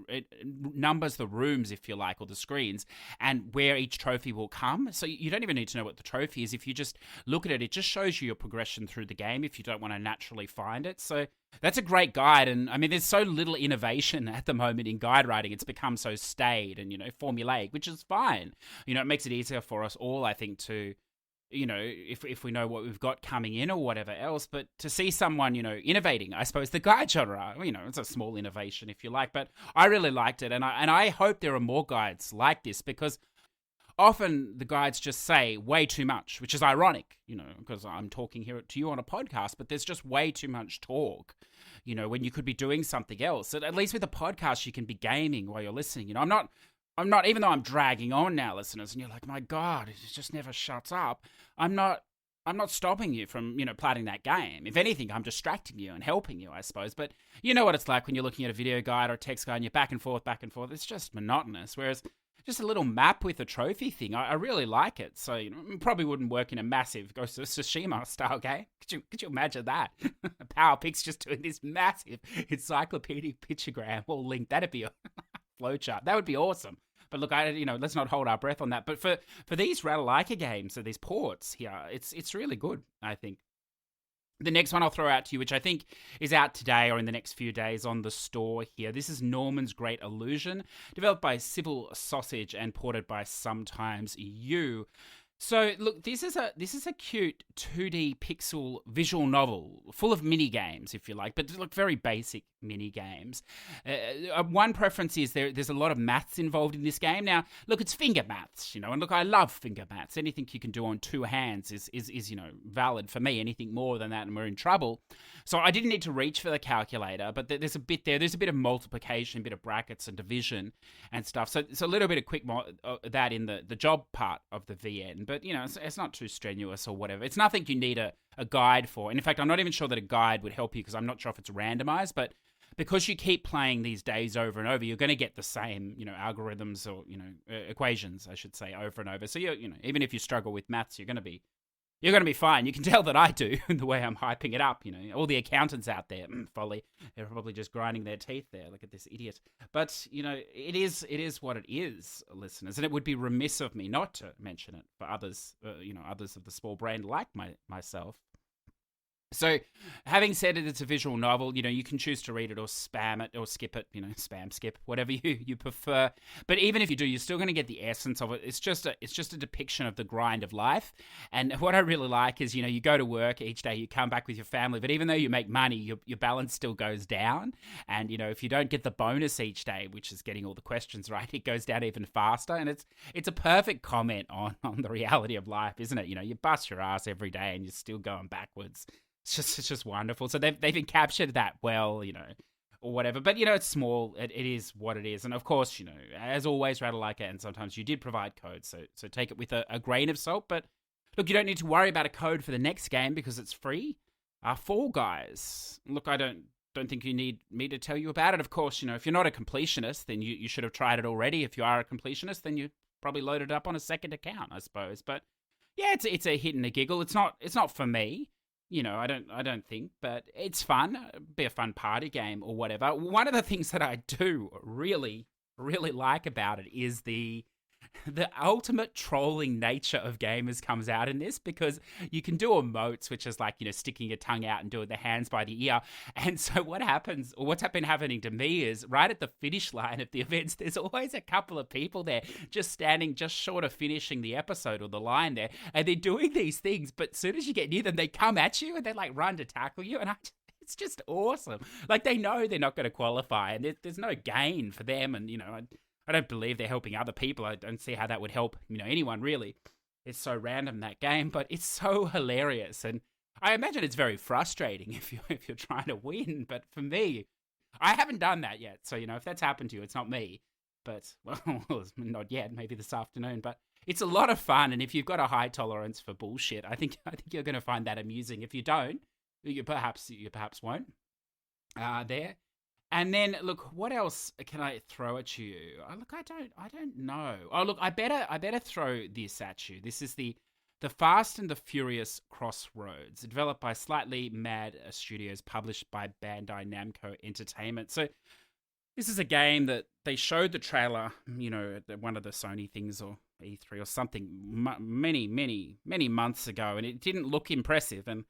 it numbers the rooms, if you like, or the screens, and where each trophy will come. So you don't even need to know what the trophy is. If you just look at it, it just shows you your progression through the game if you don't want to naturally find it. So that's a great guide, and there's so little innovation at the moment in guide writing. It's become so staid and, formulaic, which is fine. It makes it easier for us all, I think, to, if we know what we've got coming in or whatever else, but to see someone, innovating, I suppose, the guide genre, it's a small innovation, if you like, but I really liked it, and I hope there are more guides like this, because often the guides just say way too much, which is ironic, because I'm talking here to you on a podcast, but there's just way too much talk, when you could be doing something else. At least with a podcast, you can be gaming while you're listening. I'm not, even though I'm dragging on now, listeners, and you're like, my God, it just never shuts up. I'm not stopping you from, platting that game. If anything, I'm distracting you and helping you, I suppose. But you know what it's like when you're looking at a video guide or a text guide and you're back and forth. It's just monotonous. Whereas just a little map with a trophy thing, I really like it. So, it probably wouldn't work in a massive Ghost of Tsushima style game. Could you imagine that? PowerPix just doing this massive encyclopedic pictogram all linked. That'd be a flowchart. That would be awesome. But look, let's not hold our breath on that. But for these Ratalaika games, so these ports here, it's really good, I think. The next one I'll throw out to you, which I think is out today or in the next few days on the store here. This is Norman's Great Illusion, developed by Civil Sausage and ported by Sometimes You. So, look, this is a cute 2D pixel visual novel full of mini games, if you like, but look, very basic mini games. One preference is there's a lot of maths involved in this game. Now, look, it's finger maths, and look, I love finger maths. Anything you can do on two hands is valid for me. Anything more than that, and we're in trouble. So I didn't need to reach for the calculator, but there's a bit there. There's a bit of multiplication, a bit of brackets and division and stuff. So it's a little bit of quick that in the job part of the VN. But, it's not too strenuous or whatever. It's nothing you need a guide for. And in fact, I'm not even sure that a guide would help you because I'm not sure if it's randomized. But because you keep playing these days over and over, you're going to get the same, algorithms or, equations, I should say, over and over. So, even if you struggle with maths, you're going to be fine. You can tell that I do the way I'm hyping it up. All the accountants out there, folly, they're probably just grinding their teeth there. Look at this idiot. But, it is what it is, listeners. And it would be remiss of me not to mention it for others, others of the small brain like myself. So, having said it, it's a visual novel. You can choose to read it or spam it or skip it. Spam, skip, whatever you prefer. But even if you do, you're still going to get the essence of it. It's just a depiction of the grind of life. And what I really like is, you go to work each day, you come back with your family, but even though you make money, your balance still goes down. And if you don't get the bonus each day, which is getting all the questions right, it goes down even faster. And it's a perfect comment on the reality of life, isn't it? You bust your ass every day and you're still going backwards. It's just wonderful. So they've captured that well, or whatever. But, you know, it's small. It is what it is. And of course, you know, as always, Ratalaika, and sometimes you did provide codes. So take it with a grain of salt. But look, you don't need to worry about a code for the next game because it's free. Fall Guys. Look, I don't think you need me to tell you about it. Of course, you know, if you're not a completionist, then you should have tried it already. If you are a completionist, then you probably loaded it up on a second account, I suppose. But yeah, it's a hit and a giggle. It's not for me. You know, I don't think, but it's fun. It'd be a fun party game or whatever. One of the things that I do really, really like about it is the ultimate trolling nature of gamers comes out in this, because you can do emotes, which is like, you know, sticking your tongue out and doing the hands by the ear. And so what happens, or what's been happening to me, is right at the finish line of the events, there's always a couple of people there just standing just short of finishing the episode or the line there, and they're doing these things, but as soon as you get near them, they come at you and they like run to tackle you, and it's just awesome. Like, they know they're not going to qualify, and there's no gain for them, and, you know, I don't believe they're helping other people. I don't see how that would help, you know, anyone really. It's so random, that game, but it's so hilarious, and I imagine it's very frustrating if you're trying to win. But for me, I haven't done that yet. So, you know, if that's happened to you, it's not me. But well, not yet. Maybe this afternoon. But it's a lot of fun, and if you've got a high tolerance for bullshit, I think you're going to find that amusing. If you don't, you perhaps won't. There. And then, look, what else can I throw at you? Look, I don't know. Oh, look, I better throw this at you. This is the Fast and the Furious Crossroads, developed by Slightly Mad Studios, published by Bandai Namco Entertainment. So this is a game that they showed the trailer, you know, at one of the Sony things or E3 or something many months ago, and it didn't look impressive. And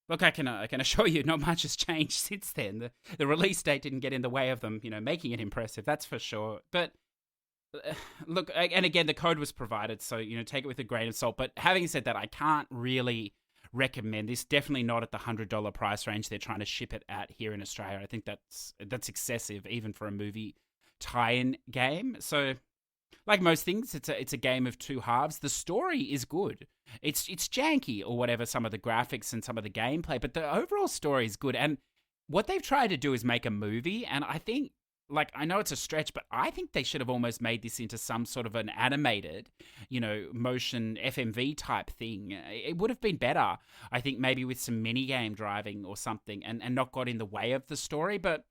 look, I can assure you, not much has changed since then. The release date didn't get in the way of them, you know, making it impressive. That's for sure. But look, and again, the code was provided, so, you know, take it with a grain of salt. But having said that, I can't really recommend this. Definitely not at the $100 price range they're trying to ship it at here in Australia. I think that's excessive, even for a movie tie-in game. So, like most things, it's a game of two halves. The story is good. It's janky or whatever, some of the graphics and some of the gameplay, but the overall story is good. And what they've tried to do is make a movie, and I think, like, I know it's a stretch, but I think they should have almost made this into some sort of an animated, you know, motion FMV type thing. It would have been better, I think, maybe with some mini-game driving or something, and not got in the way of the story. But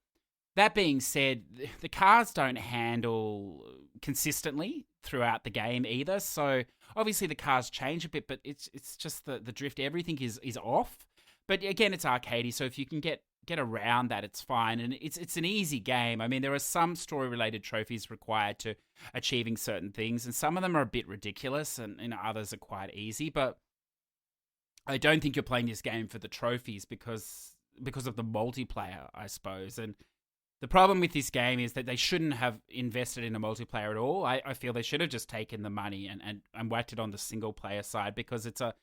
that being said, the cars don't handle consistently throughout the game either. So obviously the cars change a bit, but it's just the drift. Everything is off. But again, it's arcadey, so if you can get around that, it's fine. And it's an easy game. I mean, there are some story-related trophies required to achieving certain things, and some of them are a bit ridiculous, and others are quite easy. But I don't think you're playing this game for the trophies because of the multiplayer, I suppose. And the problem with this game is that they shouldn't have invested in a multiplayer at all. I feel they should have just taken the money and whacked it on the single-player side, because it's a,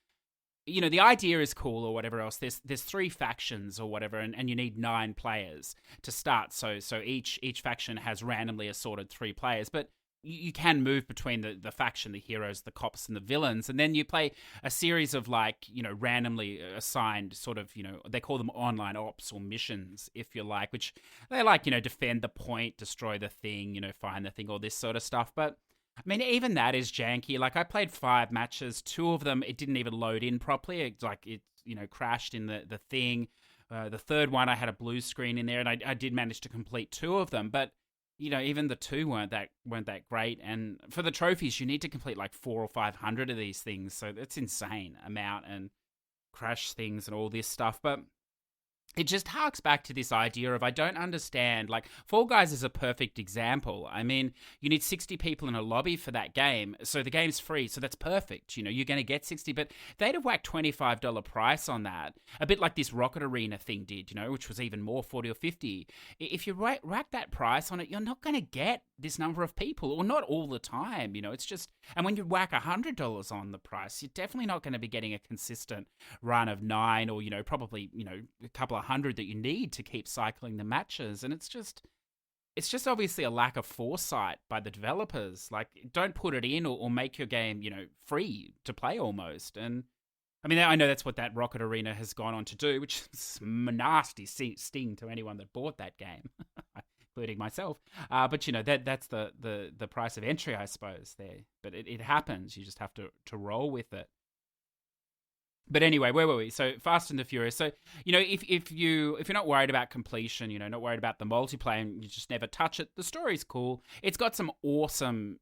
you know, the idea is cool or whatever else. There's 3 factions or whatever, and you need 9 players to start. So each faction has randomly assorted 3 players, but you can move between the faction, the heroes, the cops, and the villains, and then you play a series of, like, you know, randomly assigned sort of, you know, they call them online ops or missions, if you like, which they like, you know, defend the point, destroy the thing, you know, find the thing, all this sort of stuff. But I mean, even that is janky. Like, I played 5 matches, 2 of them, it didn't even load in properly. It, like, it, you know, crashed in the thing. The third one, I had a blue screen in there, and I did manage to complete 2 of them, but you know, even the 2 weren't that great. And for the trophies, you need to complete like 400 or 500 of these things, so that's insane amount, and crash things and all this stuff. But it just harks back to this idea of, I don't understand, like, Fall Guys is a perfect example. I mean, you need 60 people in a lobby for that game, so the game's free, so that's perfect. You know, you're going to get 60, but they'd have whacked $25 price on that, a bit like this Rocket Arena thing did, you know, which was even more, 40 or 50. If you rack that price on it, you're not going to get this number of people, or not all the time, you know, it's just, and when you whack $100 on the price, you're definitely not going to be getting a consistent run of 9, or, you know, probably, you know, a couple of hundred that you need to keep cycling the matches. And it's just obviously a lack of foresight by the developers. Like, don't put it in, or make your game, you know, free to play almost. And I mean, I know that's what that Rocket Arena has gone on to do, which is a nasty sting to anyone that bought that game, including myself. But that's the price of entry, I suppose. There, but it happens. You just have to roll with it. But anyway, where were we? So Fast and the Furious. So if you're not worried about completion, not worried about the multiplayer, and you just never touch it, the story's cool. It's got some awesome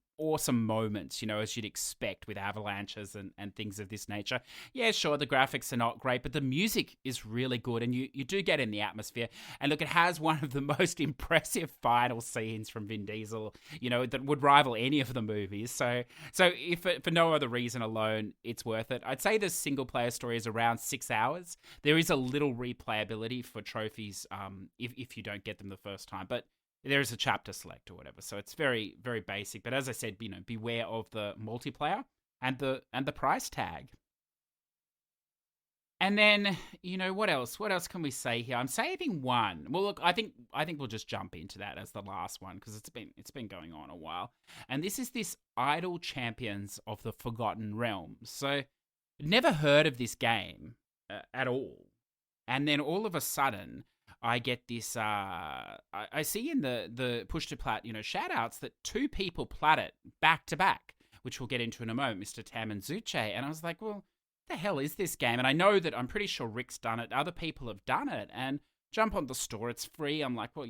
moments, as you'd expect with avalanches and things of this nature. Yeah, sure, the graphics are not great, but the music is really good, and you do get in the atmosphere. And look, it has one of the most impressive final scenes from Vin Diesel, that would rival any of the movies. So if for no other reason alone, it's worth it. I'd say the single player story is around 6 hours. There is a little replayability for trophies if you don't get them the first time, but there is a chapter select or whatever, so it's very, very basic. But as I said, beware of the multiplayer and the price tag. And then, what else? What else can we say here? I'm saving one. Well, look, I think we'll just jump into that as the last one because it's been going on a while. And this is this Idle Champions of the Forgotten Realms. So, never heard of this game at all, and then all of a sudden, I get this, I see in the Push2Plat, shout-outs that 2 people plat it back-to-back, which we'll get into in a moment, Mr. Tam and Zuche. And I was like, well, what the hell is this game? And I know that I'm pretty sure Rick's done it. Other people have done it. And jump on the store, it's free. I'm like, well,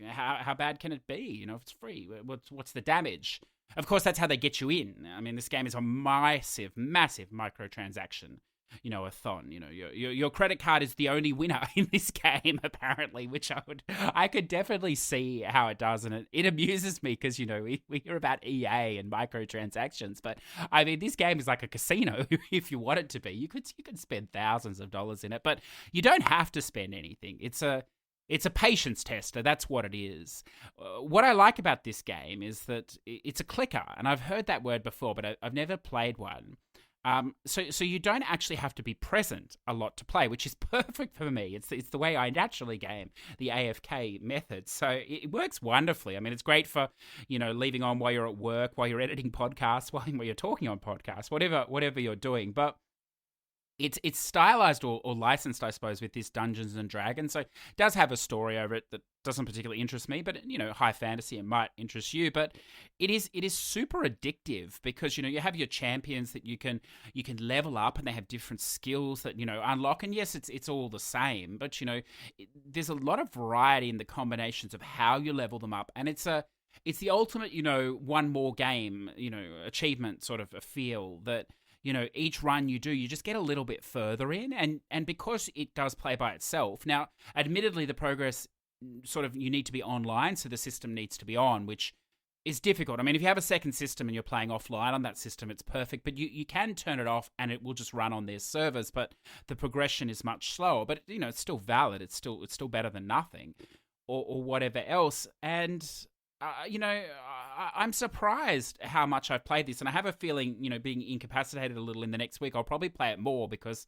how bad can it be? If it's free, what's the damage? Of course, that's how they get you in. I mean, this game is a massive microtransaction. A thon. Your credit card is the only winner in this game, apparently, which I could definitely see how it does, and it amuses me because we hear about EA and microtransactions, but I mean this game is like a casino if you want it to be. You could spend thousands of dollars in it, but you don't have to spend anything. It's a patience tester. That's what it is. What I like about this game is that it's a clicker, and I've heard that word before, but I've never played one. So you don't actually have to be present a lot to play, which is perfect for me. It's the way I naturally game, the AFK method. So it works wonderfully. I mean, it's great for, leaving on while you're at work, while you're editing podcasts, while you're talking on podcasts, whatever you're doing. But it's stylized or licensed, I suppose, with this Dungeons and Dragons. So it does have a story over it that doesn't particularly interest me, but high fantasy, it might interest you. But it is super addictive because you have your champions that you can level up, and they have different skills that unlock. And yes, it's all the same, but there's a lot of variety in the combinations of how you level them up, and it's the ultimate one more game achievement sort of a feel that. Each run you do, you just get a little bit further in, and because it does play by itself. Now, admittedly, the progress sort of, you need to be online, so the system needs to be on, which is difficult. I mean, if you have a second system and you're playing offline on that system, it's perfect, but you can turn it off and it will just run on their servers, but the progression is much slower, but it's still valid. It's still better than nothing or whatever else. And I'm surprised how much I've played this, and I have a feeling, being incapacitated a little in the next week, I'll probably play it more because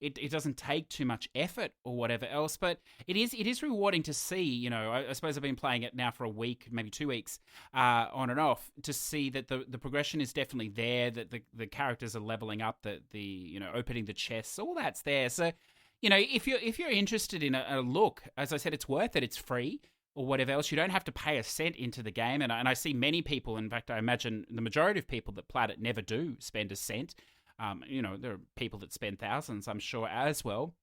it doesn't take too much effort or whatever else. But it is rewarding to see, I suppose I've been playing it now for a week, maybe 2 weeks, on and off, to see that the progression is definitely there, that the characters are leveling up, that the opening the chests, all that's there. So, if you're interested in a look, as I said, it's worth it. It's free. Or whatever else, you don't have to pay a cent into the game, and I see many people, in fact, I imagine the majority of people that plat it never do spend a cent. There are people that spend thousands, I'm sure, as well.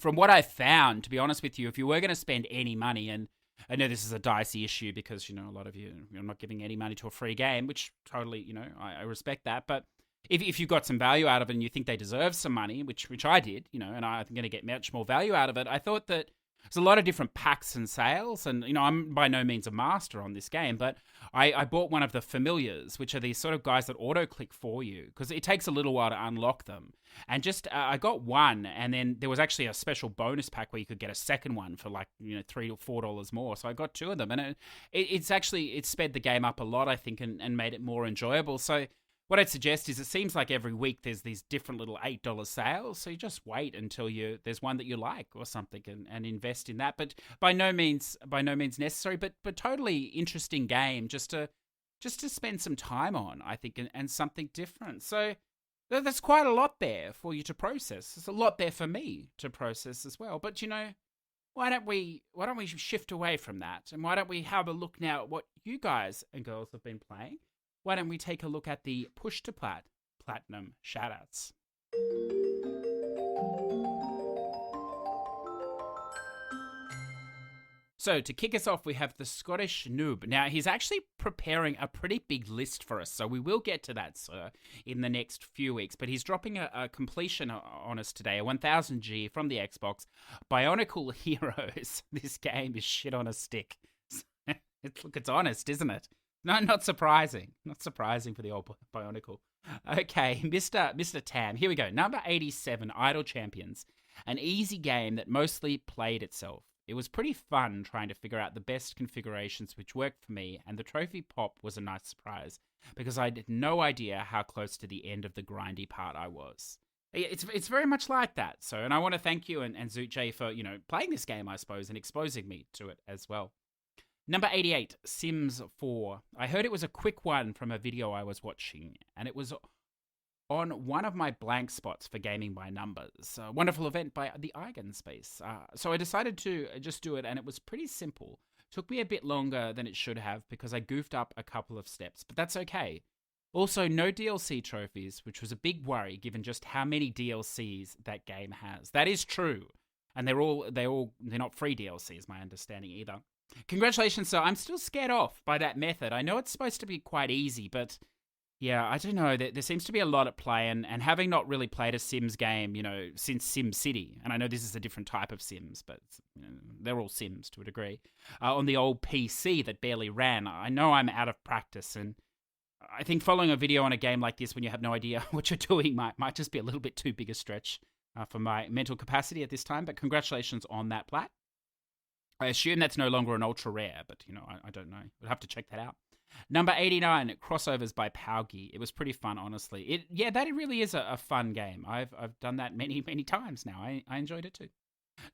From what I've found, to be honest with you, if you were going to spend any money, and I know this is a dicey issue because, a lot of you're not giving any money to a free game, which totally, I respect that, but if you got some value out of it and you think they deserve some money, which I did, and I'm going to get much more value out of it, I thought that there's a lot of different packs and sales, and I'm by no means a master on this game, but I bought one of the familiars, which are these sort of guys that auto-click for you, because it takes a little while to unlock them. And just I got one, and then there was actually a special bonus pack where you could get a second one for like $3 or $4 more. So I got 2 of them, and it's sped the game up a lot, I think, and made it more enjoyable. So what I'd suggest is, it seems like every week there's these different little $8 sales, so you just wait until there's one that you like or something, and invest in that. But by no means necessary, but totally interesting game just to spend some time on, I think, and something different. So There's quite a lot there for you to process. There's a lot there for me to process as well. But, why don't we shift away from that? And why don't we have a look now at what you guys and girls have been playing? Why don't we take a look at the Push2Plat Platinum shoutouts? So to kick us off, we have the Scottish Noob. Now, he's actually preparing a pretty big list for us, so we will get to that, sir, in the next few weeks. But he's dropping a completion on us today, a 1000G from the Xbox. Bionicle Heroes. This game is shit on a stick. Look, it's honest, isn't it? No, not surprising. Not surprising for the old Bionicle. Okay, Mr. Tam. Here we go. Number 87, Idle Champions. An easy game that mostly played itself. It was pretty fun trying to figure out the best configurations which worked for me, and the trophy pop was a nice surprise, because I had no idea how close to the end of the grindy part I was. It's very much like that, so, and I want to thank you and Zuche for, playing this game, I suppose, and exposing me to it as well. Number 88, Sims 4. I heard it was a quick one from a video I was watching, and it was on one of my blank spots for gaming by numbers. A wonderful event by the Eigenspace. So I decided to just do it, and it was pretty simple. Took me a bit longer than it should have because I goofed up a couple of steps, but that's okay. Also, no DLC trophies, which was a big worry given just how many DLCs that game has. That is true, and they're not free DLCs, my understanding either. Congratulations, sir. I'm still scared off by that method. I know it's supposed to be quite easy, but yeah, I don't know. There seems to be a lot at play, and having not really played a Sims game, since SimCity, and I know this is a different type of Sims, but they're all Sims to a degree, on the old PC that barely ran, I know I'm out of practice, and I think following a video on a game like this when you have no idea what you're doing might just be a little bit too big a stretch for my mental capacity at this time, but congratulations on that, Plat. I assume that's no longer an ultra rare, but, I don't know. We'll have to check that out. Number 89, Crossovers by Paugi. It was pretty fun, honestly. That really is a fun game. I've done that many, many times now. I enjoyed it too.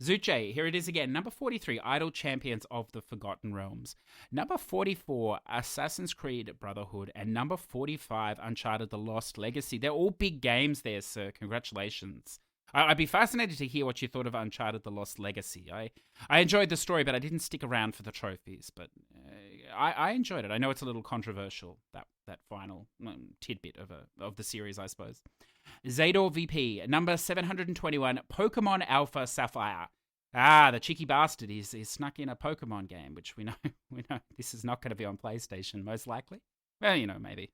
Zuche, here it is again. Number 43, Idle Champions of the Forgotten Realms. Number 44, Assassin's Creed Brotherhood. And number 45, Uncharted The Lost Legacy. They're all big games there, sir. Congratulations. I'd be fascinated to hear what you thought of Uncharted The Lost Legacy. I enjoyed the story, but I didn't stick around for the trophies. But I enjoyed it. I know it's a little controversial, that final tidbit of the series, I suppose. Zador VP, number 721, Pokemon Alpha Sapphire. The cheeky bastard is snuck in a Pokemon game, which we know this is not going to be on PlayStation, most likely. Well, maybe.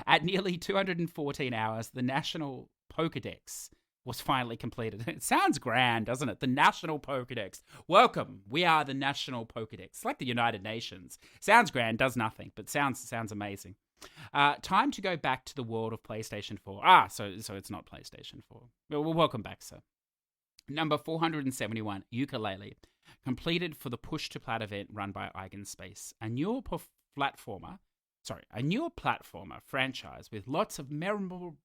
At nearly 214 hours, the National Pokedex was finally completed. It sounds grand, doesn't it? The National Pokedex. Welcome. We are the National Pokedex. It's like the United Nations. Sounds grand, does nothing, but sounds amazing. Time to go back to the world of PlayStation 4. So it's not PlayStation 4. Well, welcome back, sir. Number 471, Ukulele. Completed for the Push2Plat event run by Eigenspace. A newer platformer franchise with lots of memorable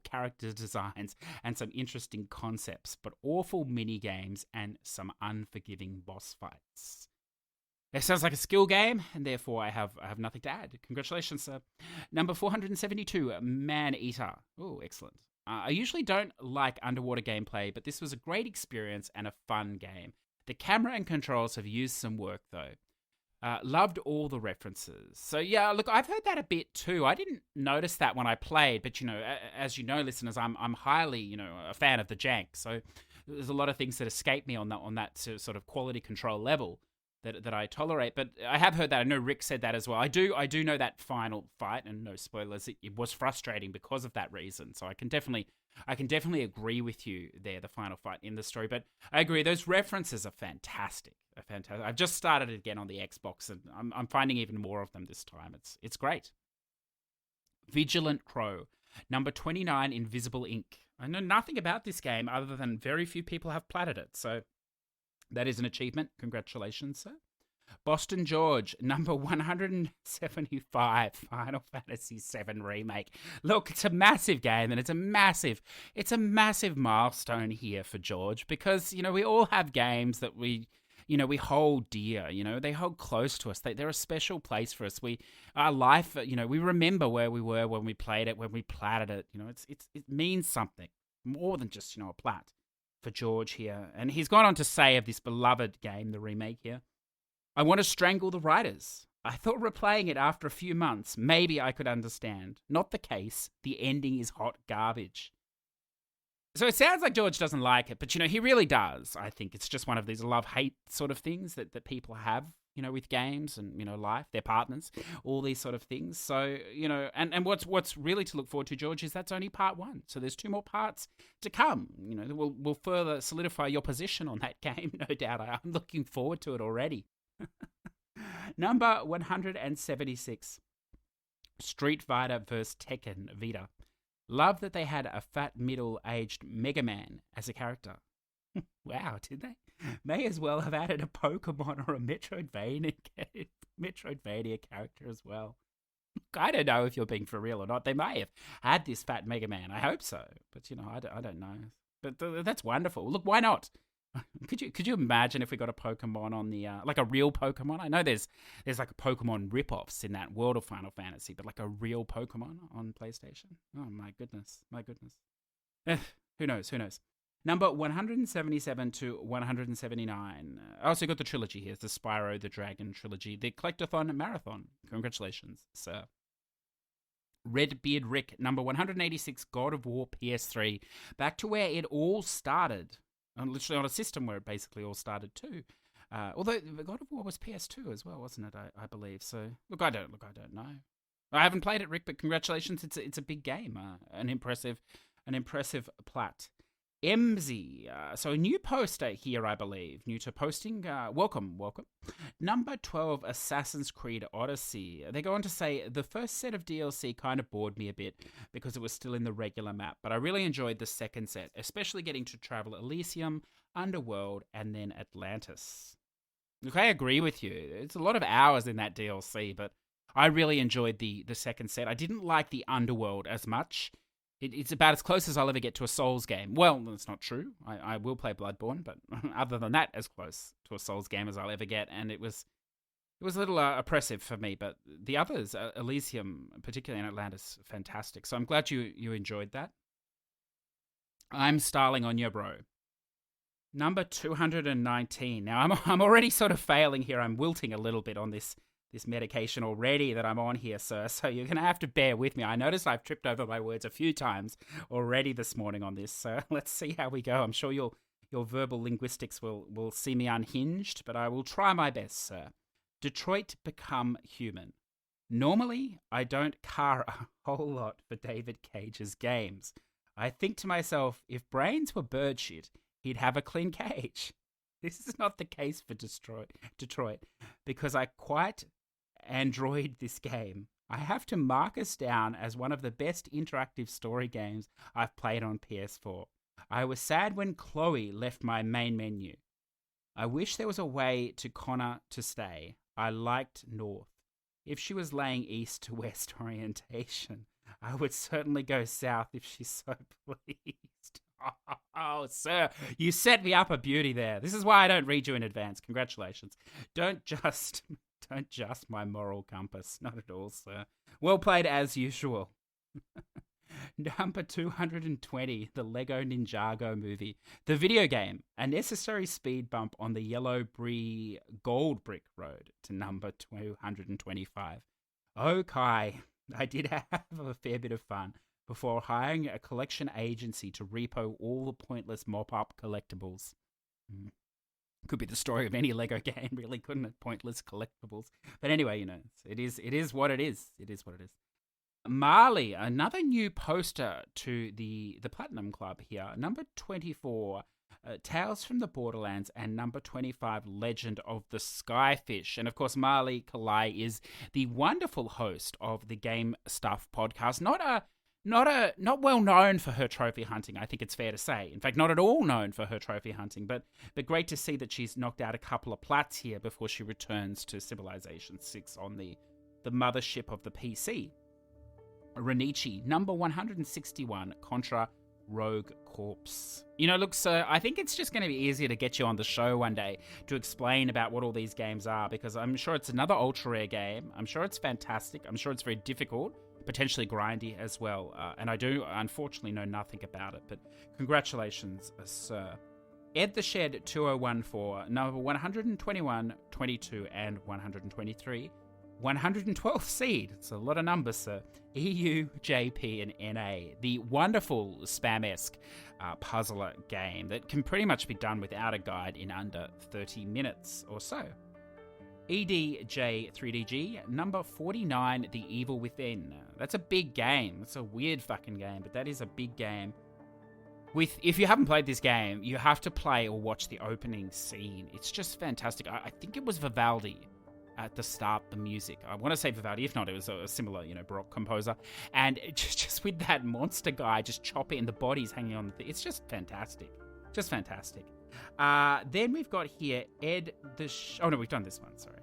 character designs and some interesting concepts, but awful mini-games and some unforgiving boss fights. It sounds like a skill game, and therefore I have nothing to add. Congratulations, sir. Number 472, Man-Eater. Oh, excellent. I usually don't like underwater gameplay, but this was a great experience and a fun game. The camera and controls have used some work, though. Loved all the references. So yeah, look, I've heard that a bit too. I didn't notice that when I played, but as you know, listeners, I'm highly, a fan of the jank. So there's a lot of things that escape me on that sort of quality control level that I tolerate. But I have heard that. I know Rick said that as well. I do know that final fight, and no spoilers, it was frustrating because of that reason. So I can definitely agree with you there, the final fight in the story. But I agree, those references are fantastic. I've just started it again on the Xbox, and I'm finding even more of them this time. It's great. Vigilant Crow, number 29, Invisible Ink. I know nothing about this game other than very few people have platted it, so that is an achievement. Congratulations, sir. Boston George, number 175, Final Fantasy VII Remake. Look, it's a massive game, and it's a massive milestone here for George, because, we all have games that we, we hold dear, they hold close to us. They're a special place for us. Our life, we remember where we were when we played it, when we platted it. It means something more than just, a plat for George here. And he's gone on to say of this beloved game, the remake here, I want to strangle the writers. I thought replaying it after a few months, maybe I could understand. Not the case. The ending is hot garbage. So it sounds like George doesn't like it, but, he really does. I think it's just one of these love-hate sort of things that people have, with games and, life, their partners, all these sort of things. So, and what's really to look forward to, George, is that's only part 1. So there's 2 more parts to come. We'll further solidify your position on that game, no doubt. I'm looking forward to it already. Number 176, Street Fighter vs. Tekken Vita. Love that they had a fat middle-aged Mega Man as a character. Wow, did they? May as well have added a Pokemon or a Metroidvania character as well. I don't know if you're being for real or not. They may have had this fat Mega Man. I hope so. But, I don't know. But that's wonderful. Look, why not? Could you imagine if we got a Pokemon on the like a real Pokemon? I know there's like a Pokemon rip-offs in that world of Final Fantasy, but like a real Pokemon on PlayStation. Oh my goodness. Who knows? Number 177 to 179. I also got the trilogy here. It's the Spyro the Dragon trilogy, the Collectathon Marathon. Congratulations, sir. Redbeard Rick, number 186, God of War PS3. Back to where it all started. Literally on a system where it basically all started too. Although God of War was PS2 as well, wasn't it? I believe. So look, I don't know. I haven't played it, Rick, but congratulations. It's a big game. An impressive plat. MZ. So a new poster here, I believe. New to posting. Welcome. Number 12, Assassin's Creed Odyssey. They go on to say, the first set of DLC kind of bored me a bit because it was still in the regular map, but I really enjoyed the second set, especially getting to travel Elysium, Underworld, and then Atlantis. Look, I agree with you. It's a lot of hours in that DLC, but I really enjoyed the second set. I didn't like the Underworld as much. It's about as close as I'll ever get to a Souls game. Well, that's not true. I will play Bloodborne, but other than that, as close to a Souls game as I'll ever get. And it was a little oppressive for me. But the others, Elysium, particularly in Atlantis, fantastic. So I'm glad you enjoyed that. I'm styling on you, bro. Number 219. Now, I'm already sort of failing here. I'm wilting a little bit on this medication already that I'm on here, sir. So you're going to have to bear with me. I noticed I've tripped over my words a few times already this morning on this. So let's see how we go. I'm sure your verbal linguistics will see me unhinged, but I will try my best, sir. Detroit Become Human. Normally, I don't car a whole lot for David Cage's games. I think to myself, if brains were bird shit, he'd have a clean cage. This is not the case for Detroit, because I quite enjoyed this game. I have to mark us down as one of the best interactive story games I've played on PS4. I was sad when Chloe left my main menu. I wish there was a way to Connor to stay. I liked North. If she was laying east to west orientation, I would certainly go south if she's so pleased. Oh, sir, you set me up a beauty there. This is why I don't read you in advance. Congratulations. Don't just my moral compass. Not at all, sir. Well played as usual. Number 220, the Lego Ninjago movie. The video game, a necessary speed bump on the Yellow Bree Gold Brick Road to number 225. Oh, Kai, I did have a fair bit of fun before hiring a collection agency to repo all the pointless mop-up collectibles. Could be the story of any Lego game, really, couldn't it? Pointless collectibles. But anyway, it is what it is. It is what it is. Marley, another new poster to the Platinum Club here. Number 24, Tales from the Borderlands, and number 25, Legend of the Skyfish. And of course, Marley Kalai is the wonderful host of the Game Stuff podcast. Not well known for her trophy hunting, I think it's fair to say. In fact, not at all known for her trophy hunting, but great to see that she's knocked out a couple of plats here before she returns to Civilization 6 on the mothership of the PC. Renichi, number 161, Contra Rogue Corpse. You know, look, sir, I think it's just going to be easier to get you on the show one day to explain about what all these games are, because I'm sure it's another ultra-rare game. I'm sure it's fantastic. I'm sure it's very difficult, potentially grindy as well. And I do, unfortunately, know nothing about it. But congratulations, sir. Ed the Shed 2014, number 121, 22, and 123. 112th seed. It's a lot of numbers, sir. EU, JP, and NA. The wonderful spam-esque puzzler game that can pretty much be done without a guide in under 30 minutes or so. EDJ3DG, number 49, The Evil Within. That's a big game. It's a weird fucking game, but that is a big game. If you haven't played this game, you have to play or watch the opening scene. It's just fantastic. I think it was Vivaldi at the start, the music. I want to say Vivaldi. If not, it was a similar, Baroque composer. And just with that monster guy just chopping and the bodies hanging on the thing. It's just fantastic. Just fantastic. Then we've got here Ed the... oh, no, we've done this one. Sorry.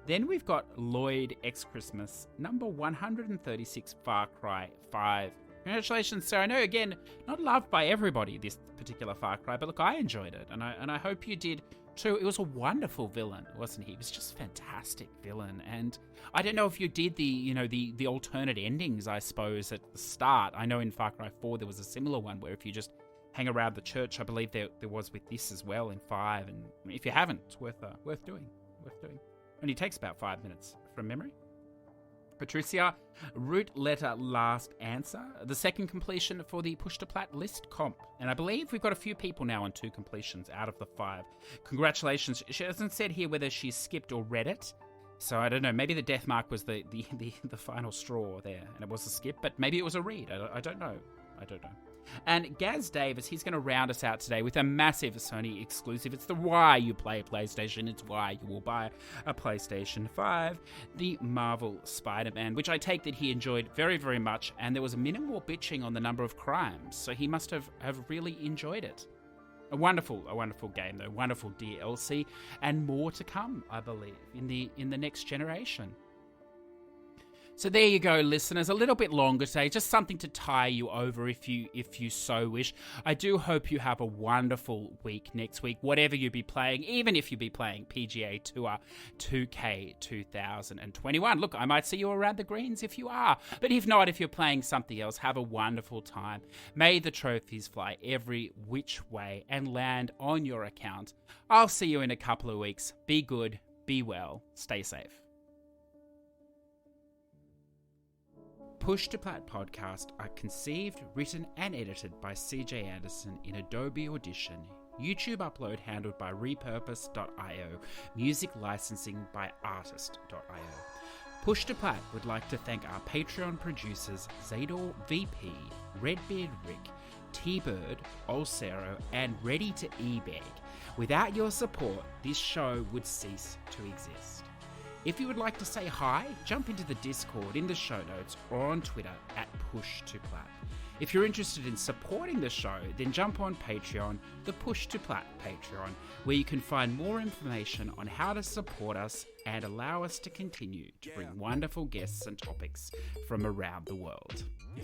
Then we've got Lloyd X Christmas, number 136, Far Cry 5. Congratulations, sir. I know, again, not loved by everybody, this particular Far Cry, but look, I enjoyed it, and I hope you did too. It was a wonderful villain, wasn't he? He was just a fantastic villain, and I don't know if you did the alternate endings, I suppose, at the start. I know in Far Cry 4 there was a similar one where if you just hang around the church, I believe there was with this as well in 5, and if you haven't, it's worth doing. Only takes about 5 minutes from memory. Patricia, root letter last answer. The second completion for the Push2Plat list comp. And I believe we've got a few people now on 2 completions out of the 5. Congratulations. She hasn't said here whether she skipped or read it. So I don't know. Maybe the death mark was the final straw there and it was a skip. But maybe it was a read. I don't know. And Gaz Davis, he's going to round us out today with a massive Sony exclusive. It's the why you play PlayStation. It's why you will buy a PlayStation 5. The Marvel Spider-Man, which I take that he enjoyed very, very much. And there was a minimal bitching on the number of crimes. So he must have really enjoyed it. A wonderful game, though. Wonderful DLC. And more to come, I believe, in the next generation. So there you go, listeners. A little bit longer today, just something to tie you over if you so wish. I do hope you have a wonderful week next week, whatever you be playing, even if you be playing PGA Tour 2K 2021. Look, I might see you around the greens if you are, but if not, if you're playing something else, have a wonderful time. May the trophies fly every which way and land on your account. I'll see you in a couple of weeks. Be good, be well, stay safe. Push2Plat podcasts are conceived, written, and edited by CJ Anderson in Adobe Audition. YouTube upload handled by repurpose.io. Music licensing by artist.io. Push2Plat would like to thank our Patreon producers Zador VP, Redbeard Rick, T-Bird, Olsero, and Ready to eBeg. Without your support, this show would cease to exist. If you would like to say hi, jump into the Discord in the show notes or on Twitter at Push2Plat. If you're interested in supporting the show, then jump on Patreon, the Push2Plat Patreon, where you can find more information on how to support us and allow us to continue to bring wonderful guests and topics from around the world. Yeah.